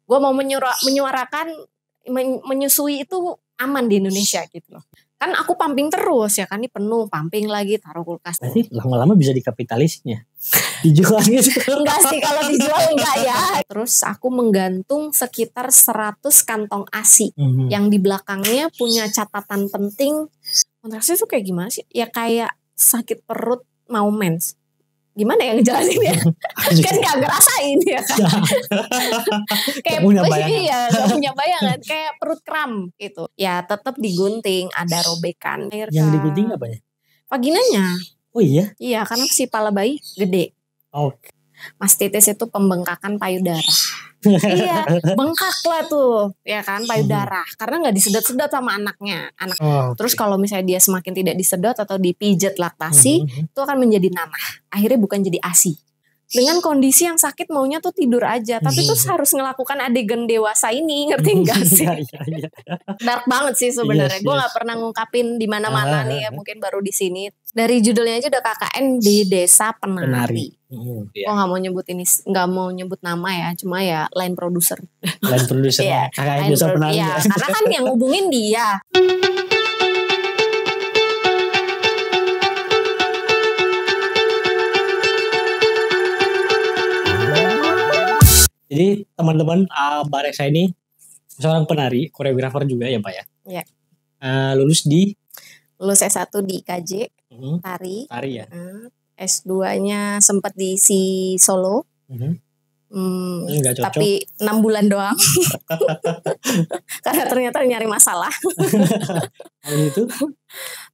gue mau menyuarakan menyusui itu aman di Indonesia gitu loh. Kan aku pumping terus ya kan, ini penuh, pumping lagi, taruh kulkas. Berarti lama-lama bisa dikapitalisin ya? Dijual gitu? Enggak sih, kalau dijual enggak ya. Terus aku menggantung sekitar 100 kantong ASI. Yang di belakangnya punya catatan penting. Kontraksi itu kayak gimana sih? Ya kayak sakit perut mau mens. Gimana yang ngejelasin ya? Kan gak ngerasain ya kan? Kayak gak punya bayangan. Kayak perut kram gitu. Ya tetap digunting, ada robekan. Yang digunting apanya? Vaginanya. Oh iya? Iya, karena si pala bayi gede. Oke. Mastitis itu pembengkakan payudara. Iya, bengkak lah tuh, ya kan, payudara. Karena nggak disedot-sedot sama anaknya. Terus kalau misalnya dia semakin tidak disedot atau dipijet laktasi, itu akan menjadi nanah. Akhirnya bukan jadi ASI. Dengan kondisi yang sakit maunya tuh tidur aja, tapi tuh harus ngelakukan adegan dewasa ini, ngerti nggak sih? Dark banget sih sebenarnya. Gue nggak pernah ngungkapin di mana-mana nih ya, mungkin baru di sini. Dari judulnya aja udah KKN di Desa Penari. Gue nggak mau nyebut ini, nggak mau nyebut nama ya, cuma ya line producer. Line producer. Ya, KKN Desa Penari. Ya, karena kan yang hubungin dia. Jadi teman-teman, Mbak Reksa ini seorang penari, koreografer juga ya Pak ya? Iya. Lulus S1 di IKJ, tari. Tari ya? S2-nya sempat di Solo. Enggak cocok. Tapi 6 bulan doang. Karena ternyata nyari masalah. Itu.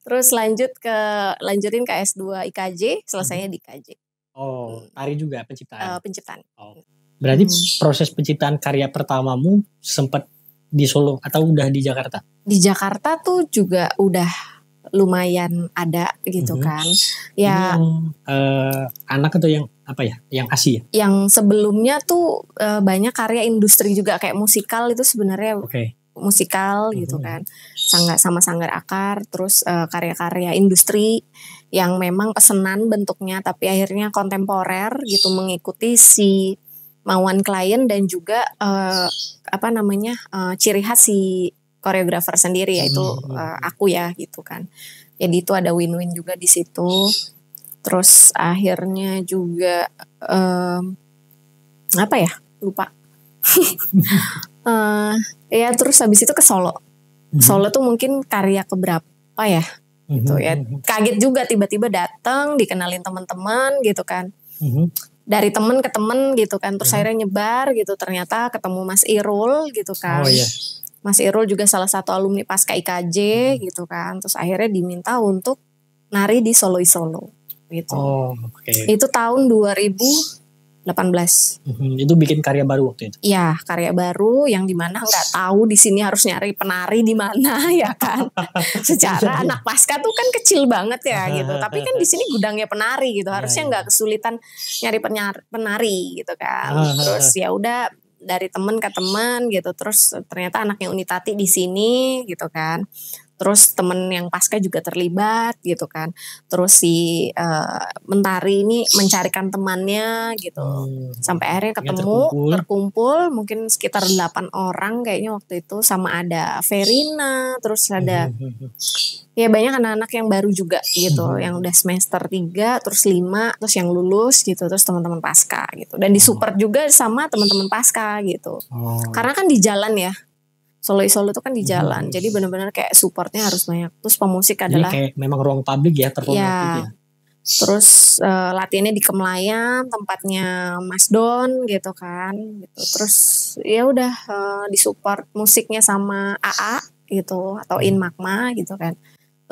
Terus lanjutin ke S2 IKJ, selesainya di IKJ. Oh, tari juga penciptaan? Penciptaan. Oh. Berarti proses penciptaan karya pertamamu sempat di Solo atau udah di Jakarta? Di Jakarta tuh juga udah lumayan ada gitu kan. Ya. Yang anak atau yang apa ya? Yang ASI ya? Yang sebelumnya tuh banyak karya industri juga kayak musikal itu sebenarnya. Musikal gitu kan. Sama Sanggar Akar, terus karya-karya industri yang memang pesanan bentuknya tapi akhirnya kontemporer gitu, mengikuti si mauan klien dan juga ciri khas si koreografer sendiri, yaitu aku ya gitu kan. Jadi itu ada win-win juga di situ. Terus akhirnya juga lupa. Ya terus habis itu ke Solo. Solo tuh mungkin karya keberapa ya gitu ya. Kaget juga tiba-tiba datang, dikenalin teman-teman gitu kan. Dari temen ke temen gitu kan, terus akhirnya nyebar gitu, ternyata ketemu Mas Irul gitu kan. Mas Irul juga salah satu alumni pasca IKJ gitu kan, terus akhirnya diminta untuk nari di Solo gitu. Itu tahun 2018. Itu bikin karya baru waktu itu? Iya, karya baru yang dimana nggak tahu di sini harus nyari penari di mana ya kan. Secara anak pasca tuh kan kecil banget ya gitu. Tapi kan di sini gudangnya penari gitu. Harusnya nggak kesulitan nyari penari gitu kan. Terus ya udah dari temen ke temen gitu. Terus ternyata anaknya Unitati di sini gitu kan. Terus temen yang pasca juga terlibat gitu kan. Terus si Mentari ini mencarikan temannya gitu. Sampai akhirnya ketemu, terkumpul mungkin sekitar 8 orang kayaknya waktu itu. Sama ada Verina, terus ada ya banyak anak-anak yang baru juga gitu. Yang udah semester 3, terus 5, terus yang lulus gitu. Terus teman-teman pasca gitu. Dan disupport juga sama teman-teman pasca gitu. Karena kan di jalan ya. Solo itu kan di jalan, jadi benar-benar kayak supportnya harus banyak. Terus pemusik adalah kayak memang ruang publik ya, terformat gitu ya. Terus latihannya di Kemlayan, tempatnya Mas Don gitu kan. Gitu. Terus ya udah disupport musiknya sama AA gitu atau In Magma gitu kan.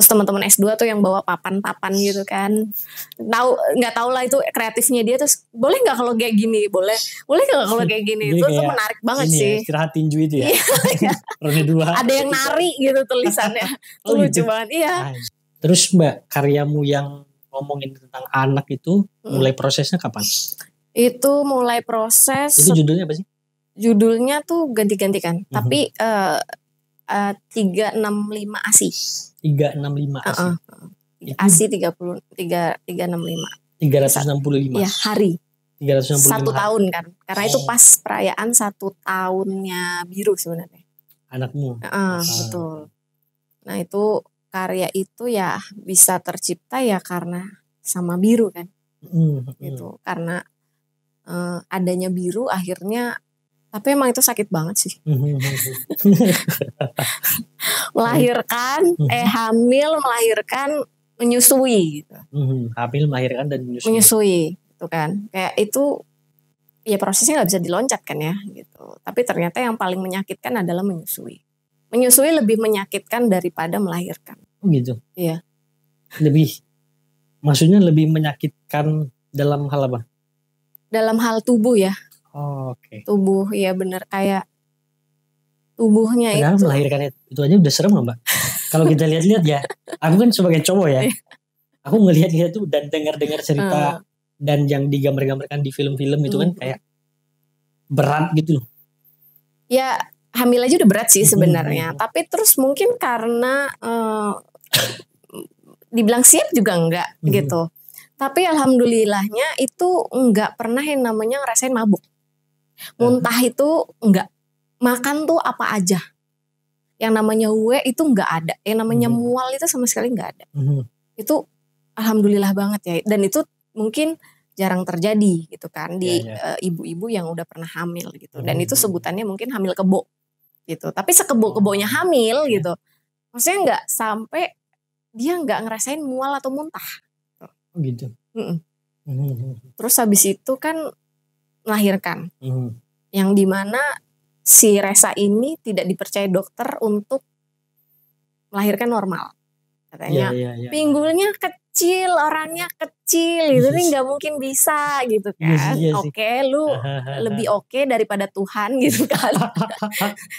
Terus teman-teman S2 tuh yang bawa papan-papan gitu kan. Nggak tahu lah itu kreatifnya dia, terus boleh nggak kalau kayak gini? Boleh nggak kalau kayak gini? Itu tuh menarik banget sih. Istirahat tinju itu ya. Ronde 2. Ada yang nari gitu tulisannya. Lucu banget. Iya. Terus Mbak, karyamu yang ngomongin tentang anak itu mulai prosesnya kapan? Itu mulai proses. Itu judulnya apa sih? Judulnya tuh ganti-ganti kan. Tapi 365 ASI. 365 ASI. ASI 365. 365. Ya, hari. 365 1 hari. tahun kan, karena itu Oh. pas perayaan 1 tahunnya Biru sebenarnya. Anakmu. Betul. Nah itu karya itu ya bisa tercipta ya karena sama Biru kan, gitu. Karena adanya Biru akhirnya, tapi emang itu sakit banget sih. Melahirkan, hamil, melahirkan, menyusui gitu. Hamil, melahirkan dan menyusui. Menyusui gitu kan. Kayak itu ya prosesnya nggak bisa diloncat kan ya gitu. Tapi ternyata yang paling menyakitkan adalah menyusui. Menyusui lebih menyakitkan daripada melahirkan. Oh gitu. Iya. Maksudnya lebih menyakitkan dalam hal apa? Dalam hal tubuh ya. Oh, oke. Tubuh ya bener, kayak tubuhnya Padahal itu. melahirkan itu aja udah serem loh Mbak. Kalau kita lihat-lihat ya, aku kan sebagai cowok ya, aku ngelihat-lihat tuh dan dengar-dengar cerita dan yang digambar-gambarkan di film-film itu kan kayak berat gitu loh. Ya hamil aja udah berat sih sebenarnya. Tapi terus mungkin karena dibilang siap juga enggak gitu. Tapi alhamdulillahnya itu enggak pernah yang namanya ngerasain mabuk. Muntah itu enggak. Makan tuh apa aja. Yang namanya itu enggak ada. Yang namanya mual itu sama sekali enggak ada. Itu alhamdulillah banget ya. Dan itu mungkin jarang terjadi gitu kan di ibu-ibu yang udah pernah hamil gitu. Dan itu sebutannya mungkin hamil kebo gitu. Tapi sekebo-kebonya hamil gitu. Maksudnya enggak sampai dia enggak ngerasain mual atau muntah. Gitu. Terus habis itu kan melahirkan. Yang dimana si Resa ini tidak dipercaya dokter untuk melahirkan normal. Katanya pinggulnya kecil, orangnya kecil gitu nih nggak mungkin bisa gitu kan. Oke, lu lebih oke daripada Tuhan gitu kan.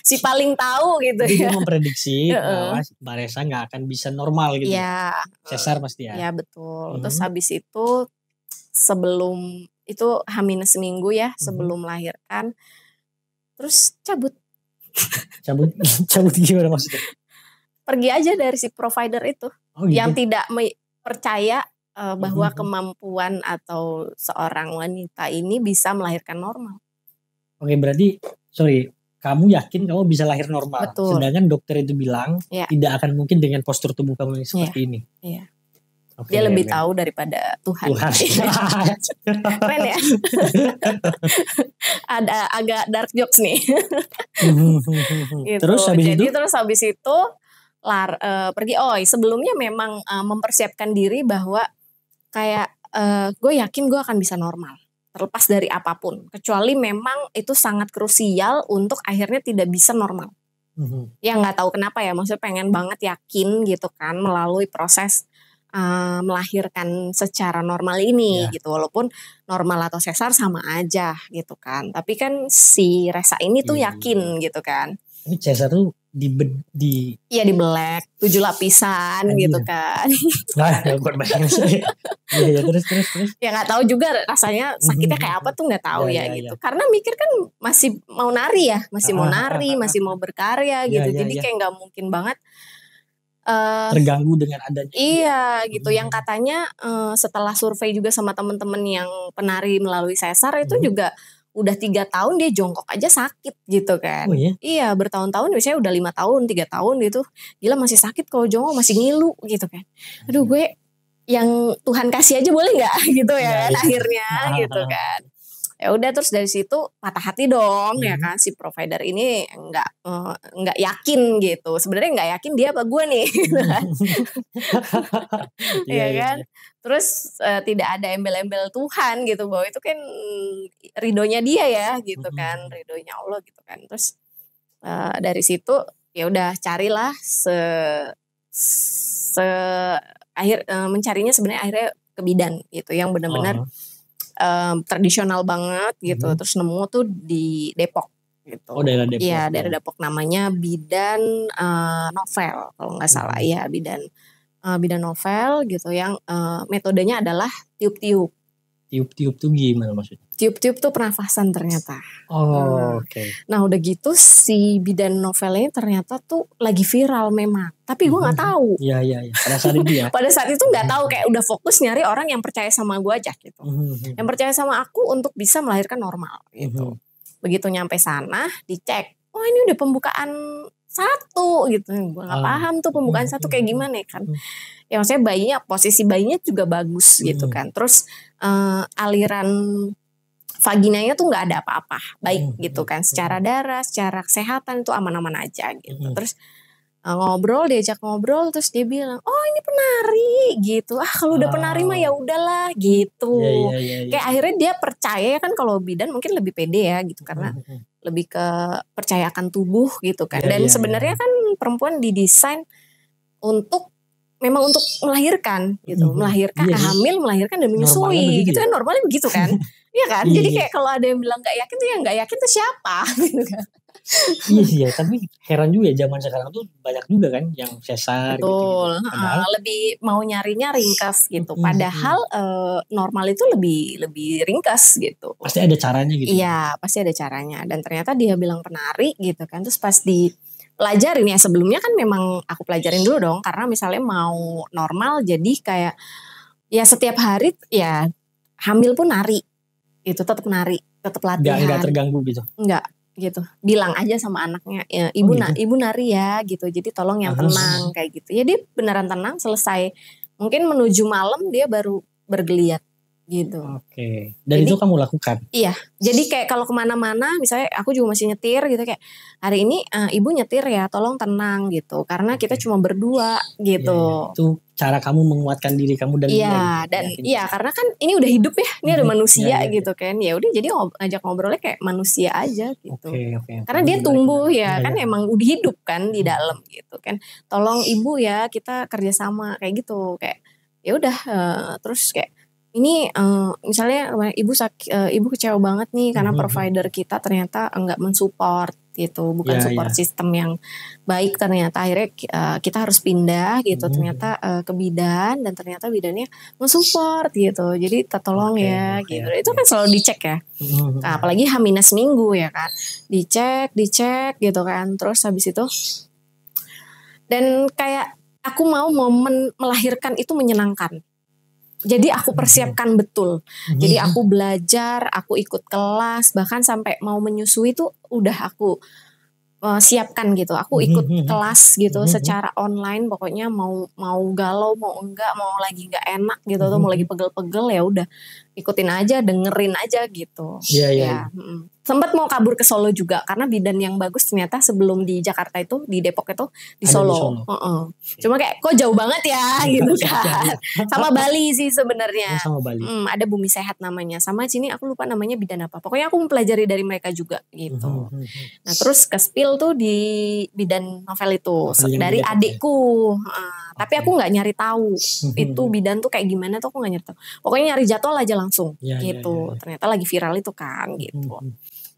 Si paling tahu gitu. Jadi dia memprediksi bahwa Mbak Resa nggak akan bisa normal gitu. Iya. Sesar pasti ya. Iya betul. Terus habis itu sebelum itu H- seminggu ya sebelum melahirkan, terus cabut gimana maksudnya? Pergi aja dari si provider itu. Gitu. Yang tidak percaya bahwa kemampuan atau seorang wanita ini bisa melahirkan normal. Oke, berarti kamu yakin kamu bisa lahir normal. Betul. Sedangkan dokter itu bilang tidak akan mungkin dengan postur tubuh kamu yang seperti ini. Iya. Okay, dia lebih tahu daripada Tuhan. Keren ya. Ada agak dark jokes nih. Gitu. Terus habis itu pergi. Sebelumnya memang mempersiapkan diri bahwa kayak gue yakin gue akan bisa normal terlepas dari apapun, kecuali memang itu sangat krusial untuk akhirnya tidak bisa normal. Ya nggak tahu kenapa ya, maksudnya pengen banget yakin gitu kan melalui proses melahirkan secara normal ini gitu, walaupun normal atau sesar sama aja gitu kan. Tapi kan si Resa ini tuh yakin gitu kan. Tapi sesar tuh dibelek 7 lapisan gitu kan. Nah, bukan bayang sih. Ya terus. Ya nggak tahu juga rasanya sakitnya kayak apa tuh nggak tahu gitu. Karena mikir kan masih mau nari ya, masih mau nari, masih mau berkarya gitu. Jadi kayak nggak mungkin banget terganggu dengan adanya. Iya gitu. Yang katanya setelah survei juga sama temen-temen yang penari melalui sesar itu juga udah 3 tahun dia jongkok aja sakit gitu kan. Oh iya? Iya bertahun-tahun, biasanya udah 5 tahun, 3 tahun gitu. Gila masih sakit kalau jongkok, masih ngilu gitu kan. Aduh gue yang Tuhan kasih aja boleh gak gitu ya kan akhirnya gitu kan. Ya udah terus dari situ patah hati dong ya kan, si provider ini nggak yakin gitu. Sebenarnya nggak yakin dia apa gue nih gitu kan. Ya kan. Terus tidak ada embel-embel Tuhan gitu bahwa itu kan ridhonya dia ya gitu kan, ridhonya Allah gitu kan. Terus dari situ ya udah carilah mencarinya sebenarnya akhirnya ke bidan gitu yang benar-benar tradisional banget gitu. Terus nemu tuh di Depok gitu. Oh daerah Depok. Iya daerah Depok, namanya bidan novel kalau nggak salah ya, bidan novel gitu yang metodenya adalah tiup-tiup. Tiup-tiup tuh gimana maksudnya? tiup-tiup tuh pernafasan ternyata. Oke. Nah udah gitu si bidan novelnya ternyata tuh lagi viral memang. Tapi gue nggak tahu. Iya. Pada saat itu ya. Pada saat itu nggak tahu, kayak udah fokus nyari orang yang percaya sama gue aja gitu. Yang percaya sama aku untuk bisa melahirkan normal gitu. Begitu nyampe sana dicek, oh ini udah pembukaan 1 gitu. Gue nggak paham tuh pembukaan 1 kayak gimana kan. Ya maksudnya bayinya, posisi bayinya juga bagus gitu kan. Terus aliran vaginanya tuh nggak ada apa-apa, baik gitu kan. Secara darah, secara kesehatan itu aman-aman aja gitu. Terus diajak ngobrol, terus dia bilang, oh ini penari gitu. Kalau udah penari mah ya udahlah gitu. Kayak akhirnya dia percaya kan, kalau bidan mungkin lebih pede ya gitu, karena lebih ke percaya akan tubuh gitu kan. Dan sebenarnya kan perempuan didesain memang untuk melahirkan gitu, melahirkan, hamil, melahirkan dan menyusui gitu kan, normalnya begitu kan. Iya kan, jadi kayak kalau ada yang bilang nggak yakin tuh, yang nggak yakin tuh siapa gitu kan. Iya, tapi heran juga ya zaman sekarang tuh banyak juga kan yang sesar. Betul, gitu. Padahal lebih mau nyarinya ringkas gitu. Padahal normal itu lebih ringkas gitu. Pasti ada caranya gitu. Iya, pasti ada caranya. Dan ternyata dia bilang penari gitu kan. Terus pas dipelajarin ya, sebelumnya kan memang aku pelajarin dulu dong. Karena misalnya mau normal, jadi kayak ya setiap hari ya hamil pun nari. Itu tetap nari, tetap latihan. Enggak terganggu gitu. Enggak gitu, bilang aja sama anaknya, ya, ibu ibu nari ya gitu, jadi tolong yang tenang kayak gitu. Ya dia beneran tenang, selesai mungkin menuju malam dia baru bergeliat gitu. Oke. Dan jadi, itu kamu lakukan? Iya, jadi kayak kalau kemana-mana, misalnya aku juga masih nyetir gitu, kayak hari ini ibu nyetir ya, tolong tenang gitu, karena kita cuma berdua gitu. Ya. Itu cara kamu menguatkan diri kamu dan karena kan ini udah hidup ya, ini ada manusia gitu kan. Ya udah, jadi ngajak ngobrolnya kayak manusia aja gitu. Karena dia tumbuh ya kan, emang udah hidup kan di dalam gitu kan. Tolong ibu ya, kita kerjasama kayak gitu, kayak ya udah. Terus kayak ini misalnya ibu kecewa banget nih karena provider kita ternyata enggak mensupport gitu, bukan support sistem yang baik, ternyata akhirnya kita harus pindah gitu, ternyata ke bidan, dan ternyata bidannya mensupport gitu, jadi tolong gitu. Itu kan selalu dicek ya. Nah, apalagi H- minggu ya kan, dicek gitu kan. Terus habis itu, dan kayak aku mau momen melahirkan itu menyenangkan. Jadi aku persiapkan betul. Jadi aku belajar, aku ikut kelas, bahkan sampai mau menyusui tuh udah aku siapkan gitu. Aku ikut kelas gitu secara online, pokoknya mau galau, mau enggak, mau lagi enggak enak gitu, atau mau lagi pegel-pegel, ya udah ikutin aja, dengerin aja gitu. Iya. Sempat mau kabur ke Solo juga, karena bidan yang bagus ternyata sebelum di Jakarta itu, di Depok itu di Solo. Cuma kayak kok jauh banget ya gitu kan. Sama Bali sih sebenarnya. Sama Bali. Ada Bumi Sehat namanya. Sama sini aku lupa namanya bidan apa. Pokoknya aku mempelajari dari mereka juga gitu. Nah terus ke spill tuh di bidan novel itu dari adikku. Tapi aku nggak nyari tahu itu bidan tuh kayak gimana tuh, aku nggak nyari tahu. Pokoknya nyari jadwal aja langsung gitu. Ternyata lagi viral itu kan gitu.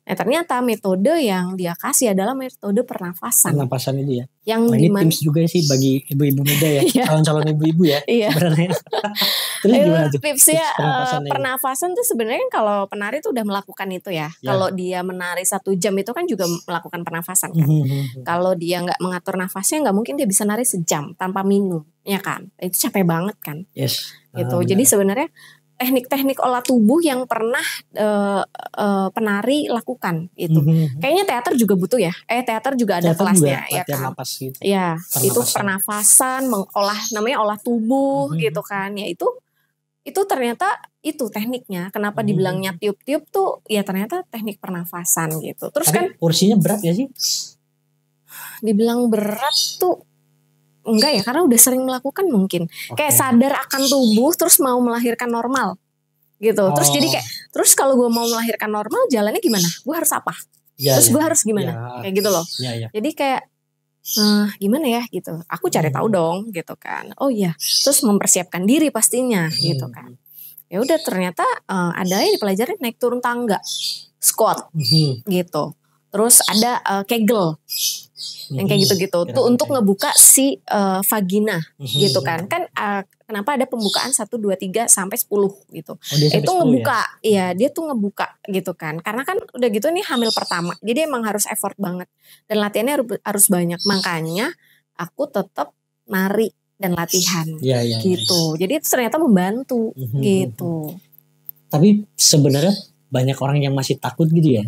Nah ternyata metode yang dia kasih adalah metode pernafasan. Pernafasan itu ya. Yang ini tips juga sih bagi ibu-ibu muda ya, calon-calon ibu-ibu ya. Sebenarnya. Terus gimana tuh? Tipsnya pernafasan tuh sebenarnya kalau penari tuh udah melakukan itu ya. Kalau dia menari 1 jam itu kan juga melakukan pernafasan kan. Kalau dia nggak mengatur nafasnya, nggak mungkin dia bisa nari sejam tanpa minum, ya kan? Itu capek banget kan. Yes. Gitu. Jadi sebenarnya teknik-teknik olah tubuh yang pernah penari lakukan itu. Kayaknya teater juga butuh ya. Teater juga ada kelasnya ya kan. Gitu. Ya, itu pernafasan, namanya olah tubuh gitu kan. Ya itu ternyata itu tekniknya. Kenapa dibilangnya tiup-tiup tuh ya ternyata teknik pernafasan gitu. Terus tapi kan porsinya berat ya sih? Dibilang berat tuh enggak ya, karena udah sering melakukan mungkin. Kayak sadar akan tubuh, terus mau melahirkan normal gitu. Terus jadi kayak, terus kalau gue mau melahirkan normal, jalannya gimana? Gue harus apa? Terus gue harus gimana? Kayak gitu loh. Jadi kayak gimana ya gitu. Aku cari tahu dong gitu kan. Oh iya, terus mempersiapkan diri pastinya gitu kan. Ya udah ternyata ada yang dipelajari naik turun tangga, squat gitu. Terus ada kegel. yang kayak gitu-gitu tuh untuk ngebuka si vagina gitu kan. Kan kenapa ada pembukaan 1 2 3 sampai 10 gitu. Itu ngebuka ya? Dia tuh ngebuka gitu kan. Karena kan udah gitu nih hamil pertama. Jadi emang harus effort banget dan latihannya harus banyak. Makanya aku tetap nari dan latihan gitu. Jadi itu ternyata membantu gitu. Tapi sebenarnya banyak orang yang masih takut gitu ya.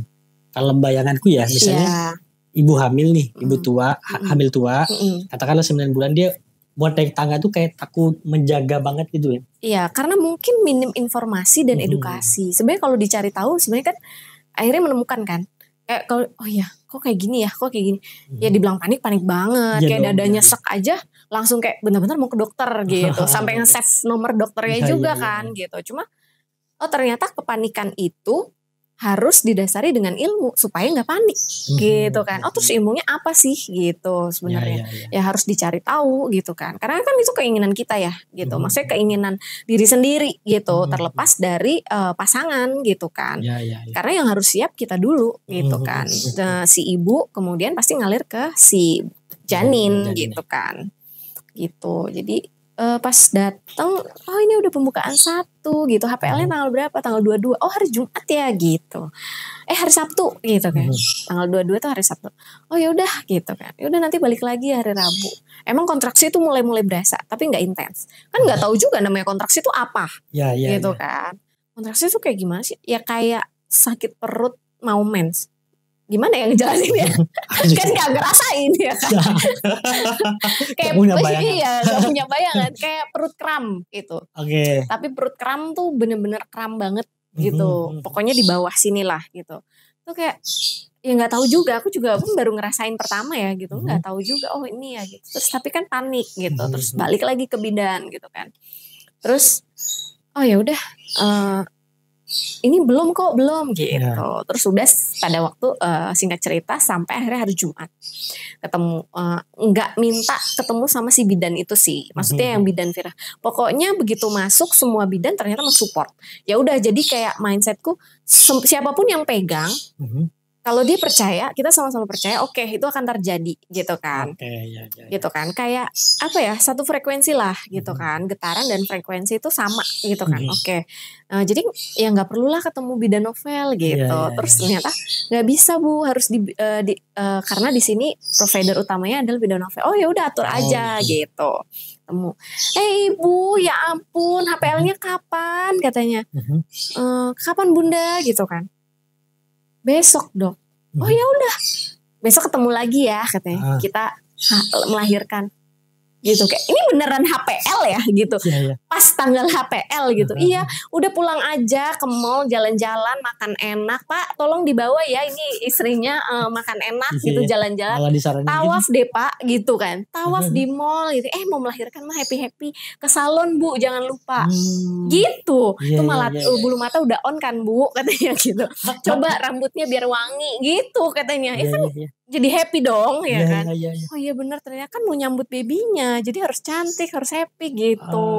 Kalau bayanganku ya misalnya ibu hamil nih, ibu tua, hamil tua, katakanlah 9 bulan dia buat naik tangga tuh kayak takut, menjaga banget gitu ya. Iya, karena mungkin minim informasi dan edukasi. Sebenarnya kalau dicari tahu sebenarnya kan akhirnya menemukan kan. Kayak kalau kok kayak gini ya, kok kayak gini. Ya dibilang panik banget, kayak dadanya sek aja langsung kayak benar-benar mau ke dokter gitu. Sampai nge-save nomor dokternya juga kan gitu. Cuma ternyata kepanikan itu harus didasari dengan ilmu supaya nggak panik gitu kan. Terus ilmunya apa sih gitu sebenarnya. Ya harus dicari tahu gitu kan. Karena kan itu keinginan kita ya gitu. Maksudnya keinginan diri sendiri gitu. Terlepas dari pasangan gitu kan. Karena yang harus siap kita dulu gitu kan. Si ibu kemudian pasti ngalir ke si janin gitu kan. Gitu. Jadi pas datang, ini udah pembukaan 1 gitu. HPL-nya tanggal berapa? Tanggal 22. Hari Jumat ya gitu. Hari Sabtu gitu kan. Tanggal 22 tuh hari Sabtu. Ya udah gitu kan. Ya udah nanti balik lagi hari Rabu. Emang kontraksi itu mulai berasa, tapi nggak intens. Kan nggak tahu juga namanya kontraksi itu apa. Gitu kan. Kontraksi itu kayak gimana sih? Ya kayak sakit perut mau mens. Gimana ya ngejelasin ya? Kan gak ngerasain ya kan. Kayak gak punya bayangan. Kayak perut kram gitu. Tapi perut kram tuh bener-bener kram banget gitu. Pokoknya di bawah sini lah gitu. Tuh kayak ya gak tahu juga. Aku juga baru ngerasain pertama ya gitu. Gak tahu juga ini ya gitu. Terus tapi kan panik gitu. Terus balik lagi ke bidan gitu kan. Terus ya udah ini belum gitu. Terus udah pada waktu singkat cerita sampai akhirnya hari Jumat ketemu, nggak minta ketemu sama si bidan itu sih, maksudnya yang bidan Vira. Pokoknya begitu masuk semua bidan ternyata mensupport. Ya udah jadi kayak mindsetku siapapun yang pegang. Kalau dia percaya, kita sama-sama percaya, oke, itu akan terjadi gitu kan. Gitu kan. Kayak apa ya, satu frekuensi lah gitu kan. Getaran dan frekuensi itu sama gitu kan. Jadi ya nggak perlulah ketemu bidan novel gitu. Terus ternyata nggak bisa Bu, harus karena di sini provider utamanya adalah bidan novel. Ya udah atur aja gitu. Temu. Ibu, ya ampun, HPL-nya kapan katanya? Kapan Bunda gitu kan? Besok Dok. Ya udah. Besok ketemu lagi ya katanya. Kita melahirkan. Gitu kayak ini beneran HPL ya gitu. Pas tanggal HPL gitu. Iya, udah pulang aja ke mall jalan-jalan makan enak. Pak, tolong dibawa ya ini istrinya makan enak gitu jalan-jalan. Tawaf deh Pak gitu kan. Tawaf di mall gitu. Mau melahirkan mah happy-happy ke salon Bu, jangan lupa. Gitu. Itu malah bulu mata udah on kan Bu katanya gitu. Coba rambutnya biar wangi gitu katanya. Kan jadi happy dong ya kan. Oh iya benar, ternyata kan mau nyambut babynya. Jadi harus cantik, harus happy gitu.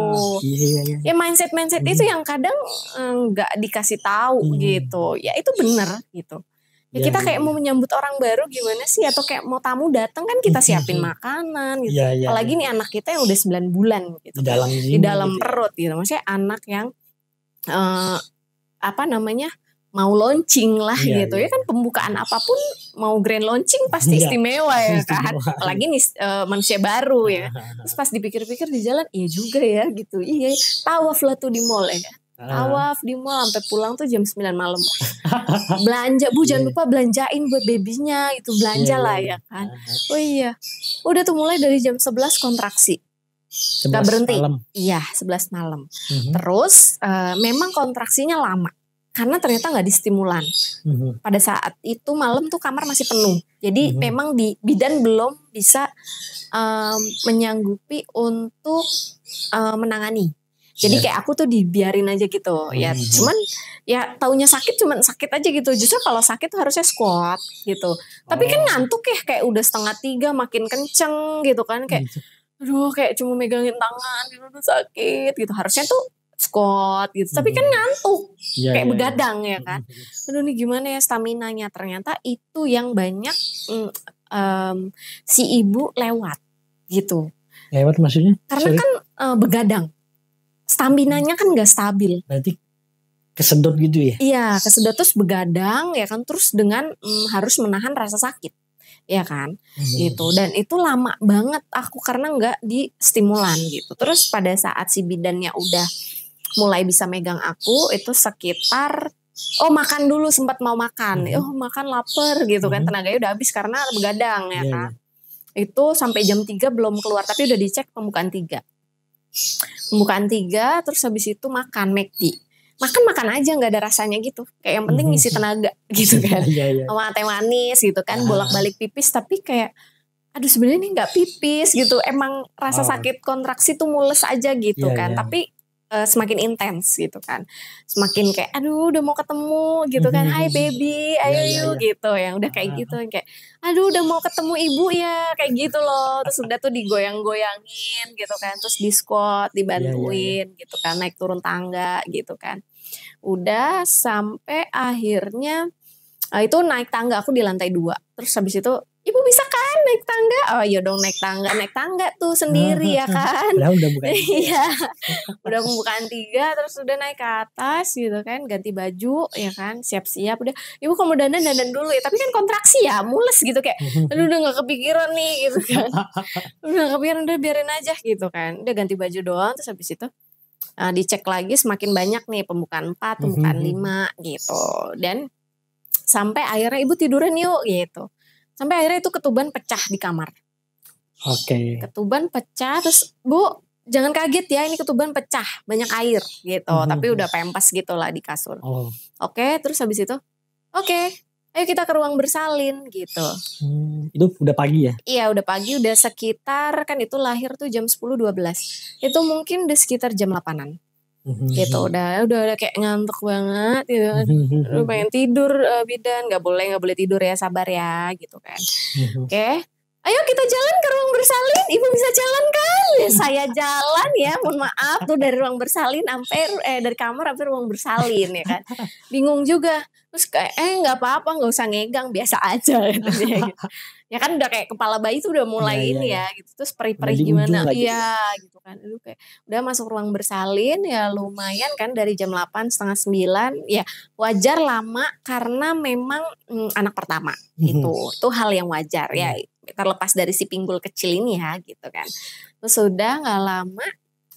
Ya mindset itu yang kadang nggak dikasih tahu gitu. Ya itu benar gitu. Ya kita kayak mau menyambut orang baru gimana sih, atau kayak mau tamu datang kan kita siapin makanan gitu. Apalagi nih anak kita yang udah 9 bulan gitu. Di dalam perut gitu. Maksudnya anak yang mau launching lah gitu. Ya kan pembukaan apapun mau grand launching pasti istimewa ya kan. Apalagi nih manusia baru ya. Terus pas dipikir-pikir di jalan, iya juga ya gitu. Iya, tawaf lah tuh di mall ya. Tawaf di mall sampai pulang tuh jam 9 malam. Belanja Bu, jangan lupa belanjain buat babynya itu, belanja lah ya kan. Oh iya. Udah tuh mulai dari jam 11 kontraksi. Gak berhenti. Malam. Iya, 11 malam. Terus memang kontraksinya lama. Karena ternyata gak distimulan. Pada saat itu malam tuh kamar masih penuh. Jadi memang di bidan belum bisa menyanggupi untuk menangani. Jadi kayak aku tuh dibiarin aja gitu. Ya cuman ya taunya sakit cuman sakit aja gitu. Justru kalau sakit tuh harusnya squat gitu. Tapi kan ngantuk ya, kayak udah 2:30 makin kenceng gitu kan. Kayak aduh kayak cuma megangin tangan gitu, aduh sakit gitu. Harusnya tuh squat gitu, tapi kan ngantuk kayak begadang ya kan. Aduh nih gimana ya staminanya. Ternyata itu yang banyak si ibu lewat gitu. Lewat maksudnya? Karena Sorry. kan begadang, staminanya kan nggak stabil. Berarti kesedot gitu ya? Iya, kesedot terus begadang ya kan, terus dengan harus menahan rasa sakit, ya kan, gitu. Dan itu lama banget aku karena nggak di stimulan gitu. Terus pada saat si bidannya udah mulai bisa megang aku itu sekitar makan dulu, sempat mau makan, makan lapar gitu kan, tenaganya udah habis karena begadang ya kan. Itu sampai jam 3 belum keluar, tapi udah dicek pembukaan 3. Pembukaan 3, terus habis itu makan McD. Makan aja gak ada rasanya gitu. Kayak yang penting ngisi tenaga gitu kan. Sama teh manis gitu kan, bolak-balik pipis, tapi kayak aduh sebenarnya ini gak pipis gitu. Emang rasa sakit kontraksi tuh mules aja gitu kan. Tapi semakin intens gitu kan, semakin kayak aduh udah mau ketemu gitu kan, hai baby ayo yuk gitu, yang udah kayak gitu, yang kayak aduh udah mau ketemu ibu ya kayak gitu loh. Terus udah tuh digoyang-goyangin gitu kan, terus di squat dibantuin gitu kan, naik turun tangga gitu kan. Udah sampai akhirnya itu naik tangga, aku di lantai 2. Terus habis itu ibu bisa kan naik tangga? Oh iya dong, naik tangga tuh sendiri ya kan. Udah bukan. Iya. Udah pembukaan 3, terus udah naik ke atas gitu kan, ganti baju ya kan, siap-siap udah. Ibu kalau mau dandan dulu ya, tapi kan kontraksi ya, mules gitu kayak aduh udah gak kepikiran nih gitu kan. Udah gak kepikiran, udah biarin aja gitu kan. Udah ganti baju doang, terus habis itu dicek lagi semakin banyak nih, pembukaan 4, pembukaan 5 gitu. Dan sampai akhirnya ibu tiduran yuk gitu. Sampai akhirnya itu ketuban pecah di kamar. Oke. Ketuban pecah, terus Bu jangan kaget ya, ini ketuban pecah, banyak air gitu. Tapi udah pempes gitu lah di kasur. Oke, terus habis itu ayo kita ke ruang bersalin gitu. Itu udah pagi ya? Iya udah pagi, udah sekitar kan itu lahir tuh jam 10.12. Itu mungkin udah sekitar jam 8-an. Gitu udah kayak ngantuk banget gitu. Udah pengen tidur, bidan nggak boleh tidur ya, sabar ya gitu kan. Oke, ayo kita jalan ke ruang bersalin, ibu bisa jalan kan? Ya, saya jalan ya, mohon maaf tuh dari ruang bersalin sampai dari kamar sampai ruang bersalin ya kan. Bingung juga. Terus kayak nggak apa-apa, nggak usah ngegang, biasa aja gitu. Ya kan udah kayak kepala bayi tuh udah mulai ya gitu. Terus perih-perih gimana? Iya gitu kan. Aduh kayak udah masuk ruang bersalin ya, lumayan kan dari jam 8 setengah 9 ya, wajar lama karena memang anak pertama itu hal yang wajar ya, terlepas dari si pinggul kecil ini ya gitu kan. Terus sudah nggak lama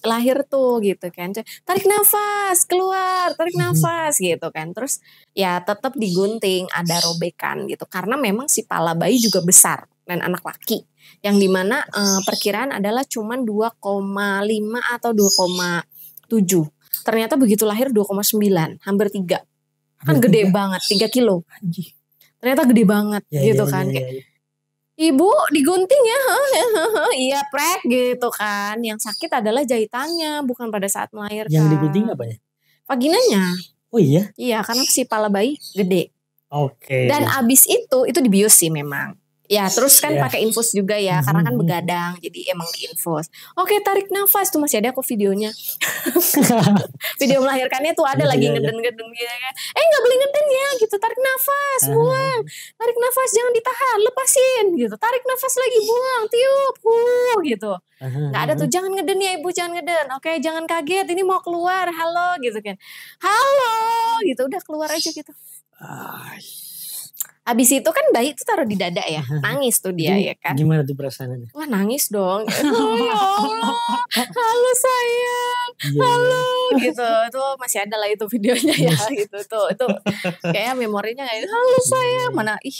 lahir tuh gitu kan, tarik nafas keluar, tarik nafas gitu kan. Terus ya tetap digunting, ada robekan gitu karena memang si pala bayi juga besar dan anak laki, yang dimana perkiraan adalah cuman 2,5 atau 2,7. Ternyata begitu lahir 2,9, hampir 3, kan gede banget, 3 kilo ternyata gede banget gitu kan. Kayak ibu digunting ya, iya prek gitu kan. Yang sakit adalah jahitannya, bukan pada saat melahirkan. Yang digunting apa ya? Vaginanya. Oh iya? Iya, karena si pala bayi gede. Oke. Dan abis itu dibius sih memang. Ya terus kan pakai infus juga ya, karena kan begadang, jadi emang diinfus. Oke, tarik nafas tuh, masih ada aku videonya. Video melahirkannya tuh ada lagi ngeden-ngeden gitu kan. Nggak boleh ngeden ya gitu, tarik nafas, buang. Tarik nafas, jangan ditahan, lepasin gitu. Tarik nafas lagi, buang, tiup, gitu. Nggak ada tuh, jangan ngeden ya ibu, jangan ngeden. Oke, jangan kaget, ini mau keluar, halo gitu kan. Halo gitu, udah keluar aja gitu. Abis itu kan bayi itu taruh di dada ya, nangis tuh dia ya kan. Gimana tuh perasaannya? Wah nangis dong. Oh ya Allah, halo sayang, halo gitu. Itu masih ada lah itu videonya ya gitu. Itu kayak memorinya kayak halo sayang, mana ih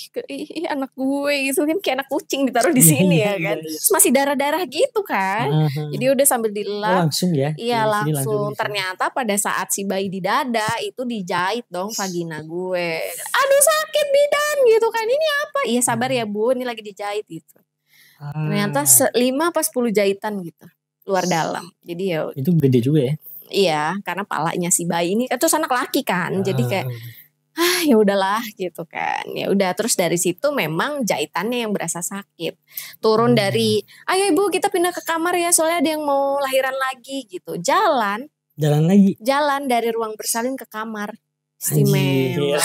anak gue gitu kan, kayak anak kucing ditaruh di sini ya kan. Terus masih darah-darah gitu kan. Jadi udah sambil dilap. Langsung ya? Iya langsung. Ternyata pada saat si bayi di dada itu dijahit dong vagina gue. Aduh sakit bidan gitu kan, ini apa? Iya sabar ya Bu, ini lagi dijahit gitu. Ternyata 5 apa 10 jahitan gitu, luar dalam. Jadi ya itu gede juga ya? Iya, karena palanya si bayi ini terus anak laki kan. Jadi kayak ya udahlah gitu kan. Ya udah, terus dari situ memang jahitannya yang berasa sakit. Turun dari, ayo ibu kita pindah ke kamar ya, soalnya ada yang mau lahiran lagi gitu. Jalan lagi? Jalan dari ruang bersalin ke kamar. Istimewa.